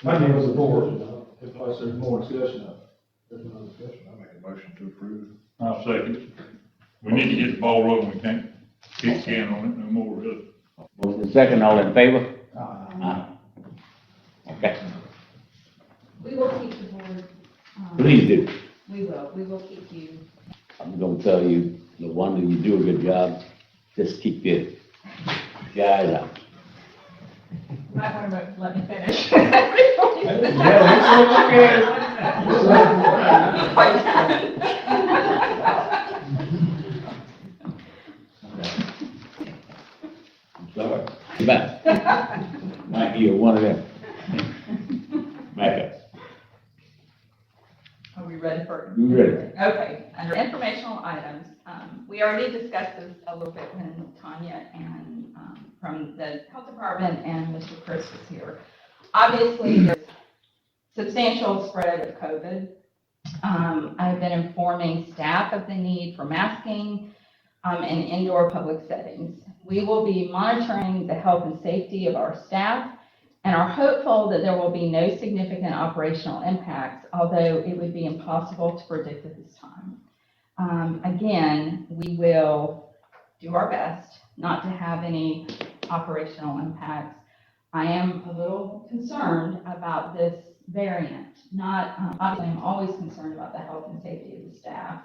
My name was the board, if there's more discussion of it. There's no discussion. I make a motion to approve. I'll second. We need to get the ball rolling, we can't kick can on it no more, really. Motion second, all in favor? Aye. Okay, we will keep the board, please do. we will keep you. I'm gonna tell you, LaWanda, you do a good job. Just keep your guys out. You might want to let me finish. I'm sorry. Back. Might be one of them. Back up. Are we ready for? You ready? Okay, under informational items, we already discussed this a little bit when Tanya and, from the health department and Mr. Chris was here. Obviously, there's substantial spread of COVID. I've been informing staff of the need for masking, in indoor public settings. We will be monitoring the health and safety of our staff and are hopeful that there will be no significant operational impacts, although it would be impossible to predict at this time. Again, we will do our best not to have any operational impacts. I am a little concerned about this variant. Obviously, I'm always concerned about the health and safety of the staff,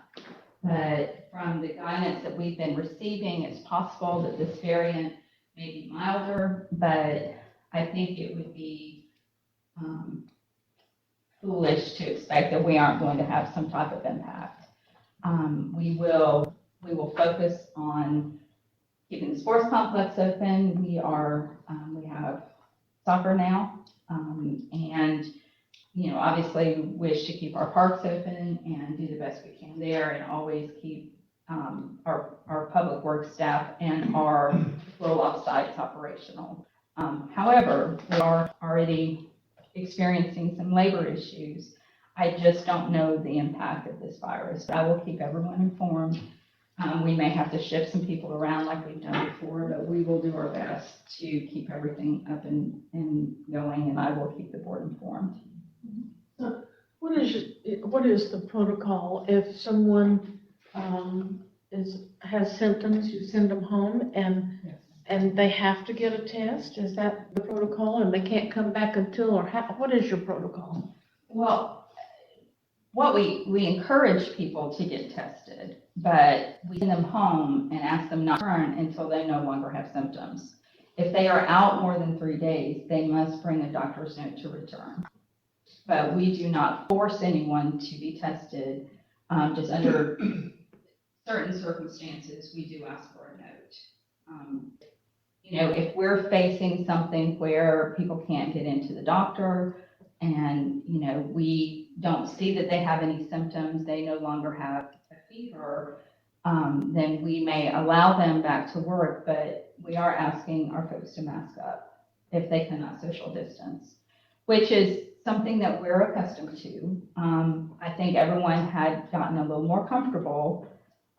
but from the guidance that we've been receiving, it's possible that this variant may be milder, but I think it would be foolish to expect that we aren't going to have some type of impact. We will focus on keeping the sports complex open. We have soccer now, and obviously wish to keep our parks open and do the best we can there, and always keep our public works staff and our roll-off sites operational. However, we are already experiencing some labor issues. I just don't know the impact of this virus. I will keep everyone informed. We may have to shift some people around like we've done before, but we will do our best to keep everything up and going, and I will keep the board informed. What is the protocol if someone has symptoms, you send them home and they have to get a test? Is that the protocol, and they can't come back until, what is your protocol? Well, we encourage people to get tested, but we send them home and ask them not to return until they no longer have symptoms. If they are out more than 3 days, they must bring a doctor's note to return. But we do not force anyone to be tested. Just under certain circumstances, we do ask for a note. If we're facing something where people can't get into the doctor and, we don't see that they have any symptoms, they no longer have a fever, then we may allow them back to work, but we are asking our folks to mask up if they cannot social distance, which is something that we're accustomed to. I think everyone had gotten a little more comfortable,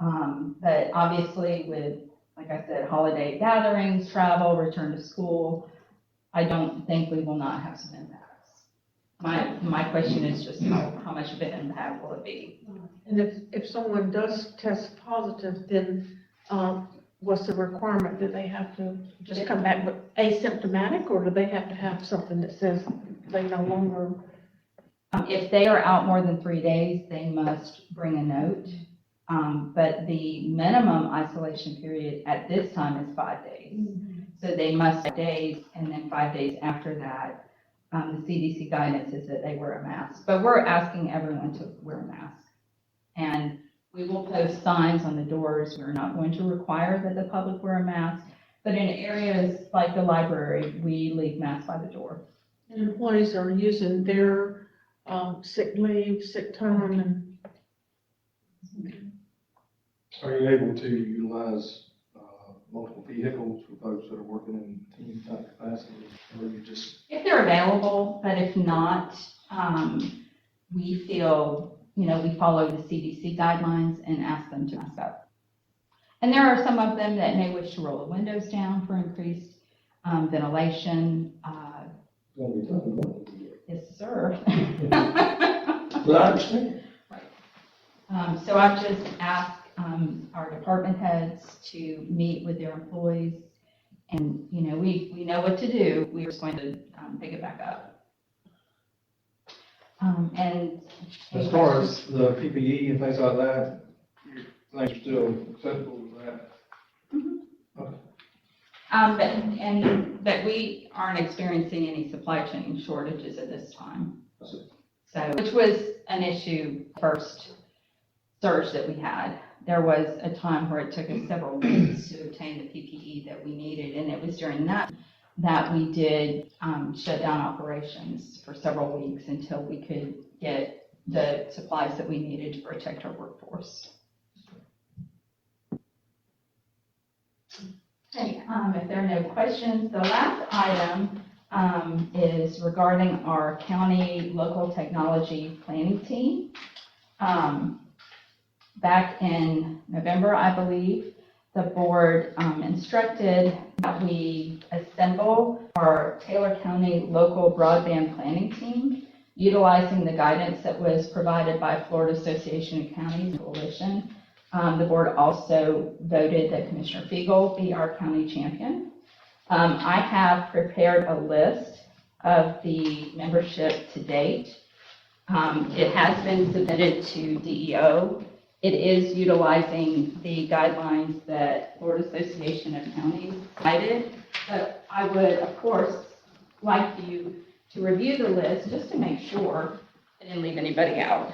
but obviously with, like I said, holiday gatherings, travel, return to school, I don't think we will not have some impacts. My question is just how much of an impact will it be? And if someone does test positive, then what's the requirement? Do they have to just come back but asymptomatic, or do they have to have something that says they no longer? If they are out more than 3 days, they must bring a note. But the minimum isolation period at this time is 5 days. So they must 5 days, and then 5 days after that, the CDC guidance is that they wear a mask. But we're asking everyone to wear a mask. And we will post signs on the doors. We're not going to require that the public wear a mask. But in areas like the library, we leave masks by the door. And employees are using their sick leave, sick time, and Are you able to utilize, multiple vehicles for folks that are working in team type capacity? Or you just, If they're available, but if not, we feel, we follow the CDC guidelines and ask them to mask up. And there are some of them that may wish to roll the windows down for increased ventilation. gonna be talking about it. Yes, sir. But I understand. So I've just asked our department heads to meet with their employees, and, we know what to do. We're just going to pick it back up. And As far as the PPE and things like that, things are still acceptable with that? But we aren't experiencing any supply chain shortages at this time. So, which was an issue first surge that we had. There was a time where it took us several weeks to obtain the PPE that we needed, and it was during that we did shut down operations for several weeks until we could get the supplies that we needed to protect our workforce. Okay, if there are no questions, the last item is regarding our county local technology planning team. Back in November, I believe, the board instructed that we assemble our Taylor County local broadband planning team, utilizing the guidance that was provided by Florida Association of Counties Coalition. The board also voted that Commissioner Fiegel be our county champion. I have prepared a list of the membership to date. It has been submitted to DEO. It is utilizing the guidelines that Florida Association of Counties cited, but I would, of course, like you to review the list just to make sure I didn't leave anybody out.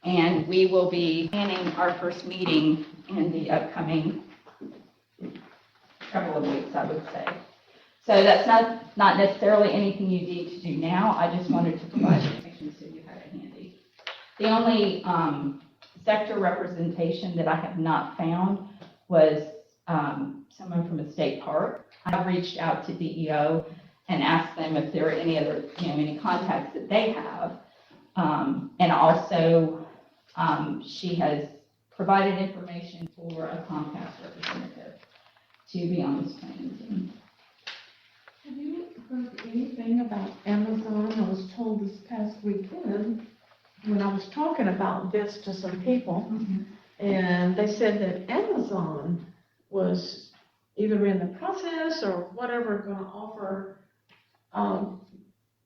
And we will be planning our first meeting in the upcoming couple of weeks, I would say. So that's not necessarily anything you need to do now. I just wanted to provide information so you have it handy. The only sector representation that I have not found was someone from a state park. I reached out to DEO and asked them if there are any other, any contacts that they have. And also, she has provided information for a Comcast representative to be on this planning team. have you heard anything about Amazon? I was told this past weekend, when I was talking about this to some people, and they said that Amazon was either in the process or whatever going to offer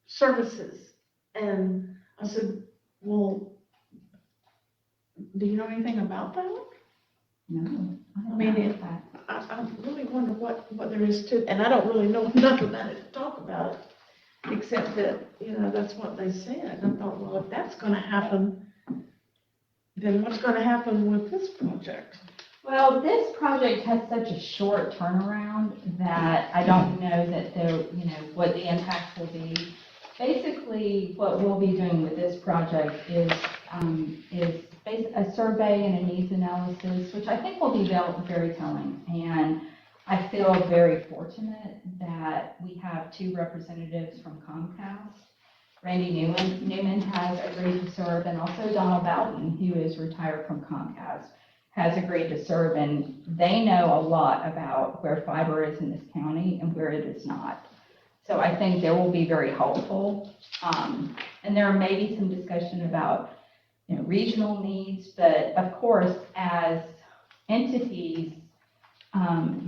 services. And I said, well, do you know anything about that? No, I mean, I really wonder what there is to, and I don't really know enough about it to talk about it, except that, that's what they said. I thought, well, if that's going to happen, then what's going to happen with this project? Well, this project has such a short turnaround that I don't know that what the impact will be. Basically, what we'll be doing with this project is a survey and a needs analysis, which I think will be very telling. And I feel very fortunate that we have two representatives from Comcast. Randy Newman has agreed to serve, and also Donald Bowden, who is retired from Comcast, has agreed to serve, and they know a lot about where fiber is in this county and where it is not. So I think they will be very helpful. And there may be some discussion about regional needs, but of course, as entities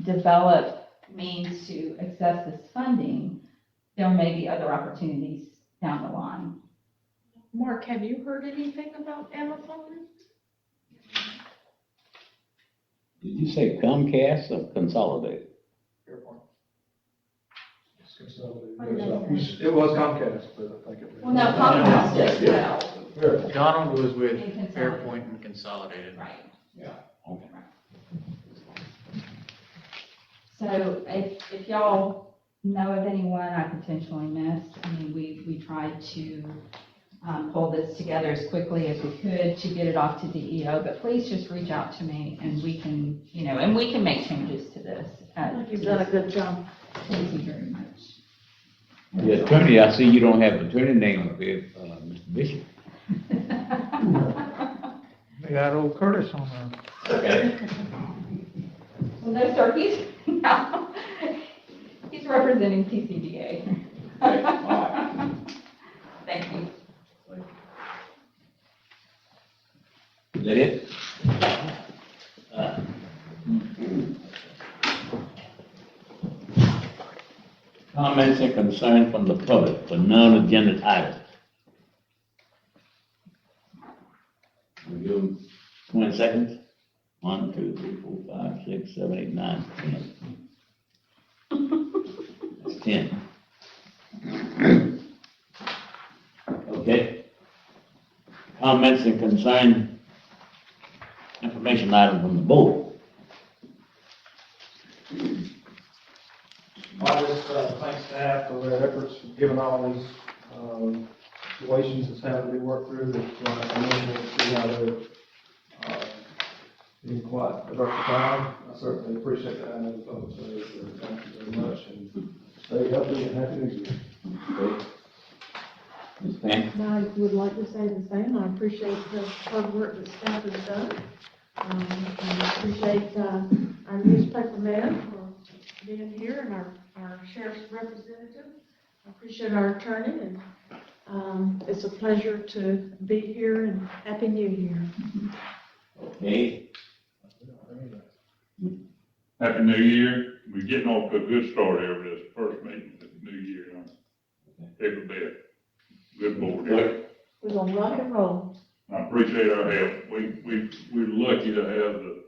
develop means to access this funding, there may be other opportunities down the line. Mark, have you heard anything about Amazon? Did you say Comcast or Consolidated? It was Comcast, but I think it was. Well, no, Comcast as well. Donald was with And Consolidated. Fairpoint and Consolidated. Right. Yeah. Okay. So if y'all know of anyone I potentially missed. I mean, we tried to pull this together as quickly as we could to get it off to DEO, but please just reach out to me and we can, and we can make changes to this. You've done a good job. Thank you very much. The attorney, I see you don't have an attorney name up here, Mr. Bishop. We got old Curtis on there. Okay. Well, no, sir, he's representing TCDA. Thank you. Is that it? Comments and concerns from the public for non-agenda items. We'll give them 20 seconds. 1, 2, 3, 4, 5, 6, 7, 8, 9, 10. That's 10. Okay. Comments and concerns, information item from the board. I just thank staff for their efforts, given all these situations that's having to be worked through. That I mentioned, see how they're being quite diversified. I certainly appreciate that. I know the folks say so. Thank you very much, and stay healthy and happy New Year. Okay. Ms. Pam? I would like to say the same. I appreciate the hard work that staff has done. And I appreciate our newspaper man for being here and our sheriff's representative. I appreciate our attorney, and it's a pleasure to be here, and Happy New Year. Okay. Happy New Year. We're getting off to a good start here with this first meeting of the new year. Every bit. Good board here. We're gonna rock and roll. I appreciate our help. We're lucky to have the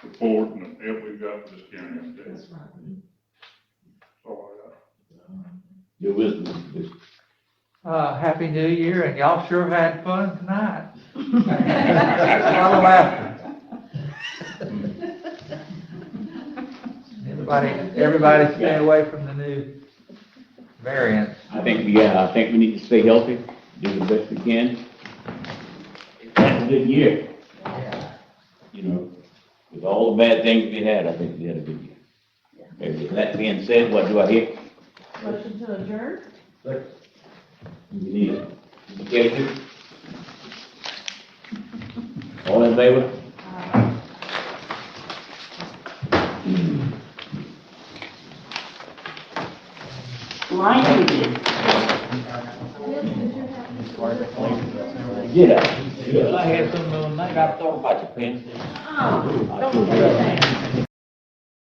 support and the help we've got with this county. That's right. That's all I got. Your wisdom, Mr. Bishop. Happy New Year, and y'all sure had fun tonight. That's a lot of laughter. Everybody stay away from the new variants. I think we need to stay healthy, do the best we can. It's been a good year. With all the bad things we had, I think we had a good year. Okay, with that being said, what do I hear? Motion to adjourn? We need it. All in favor? Yeah. I had some night I thought about your pen. Oh, don't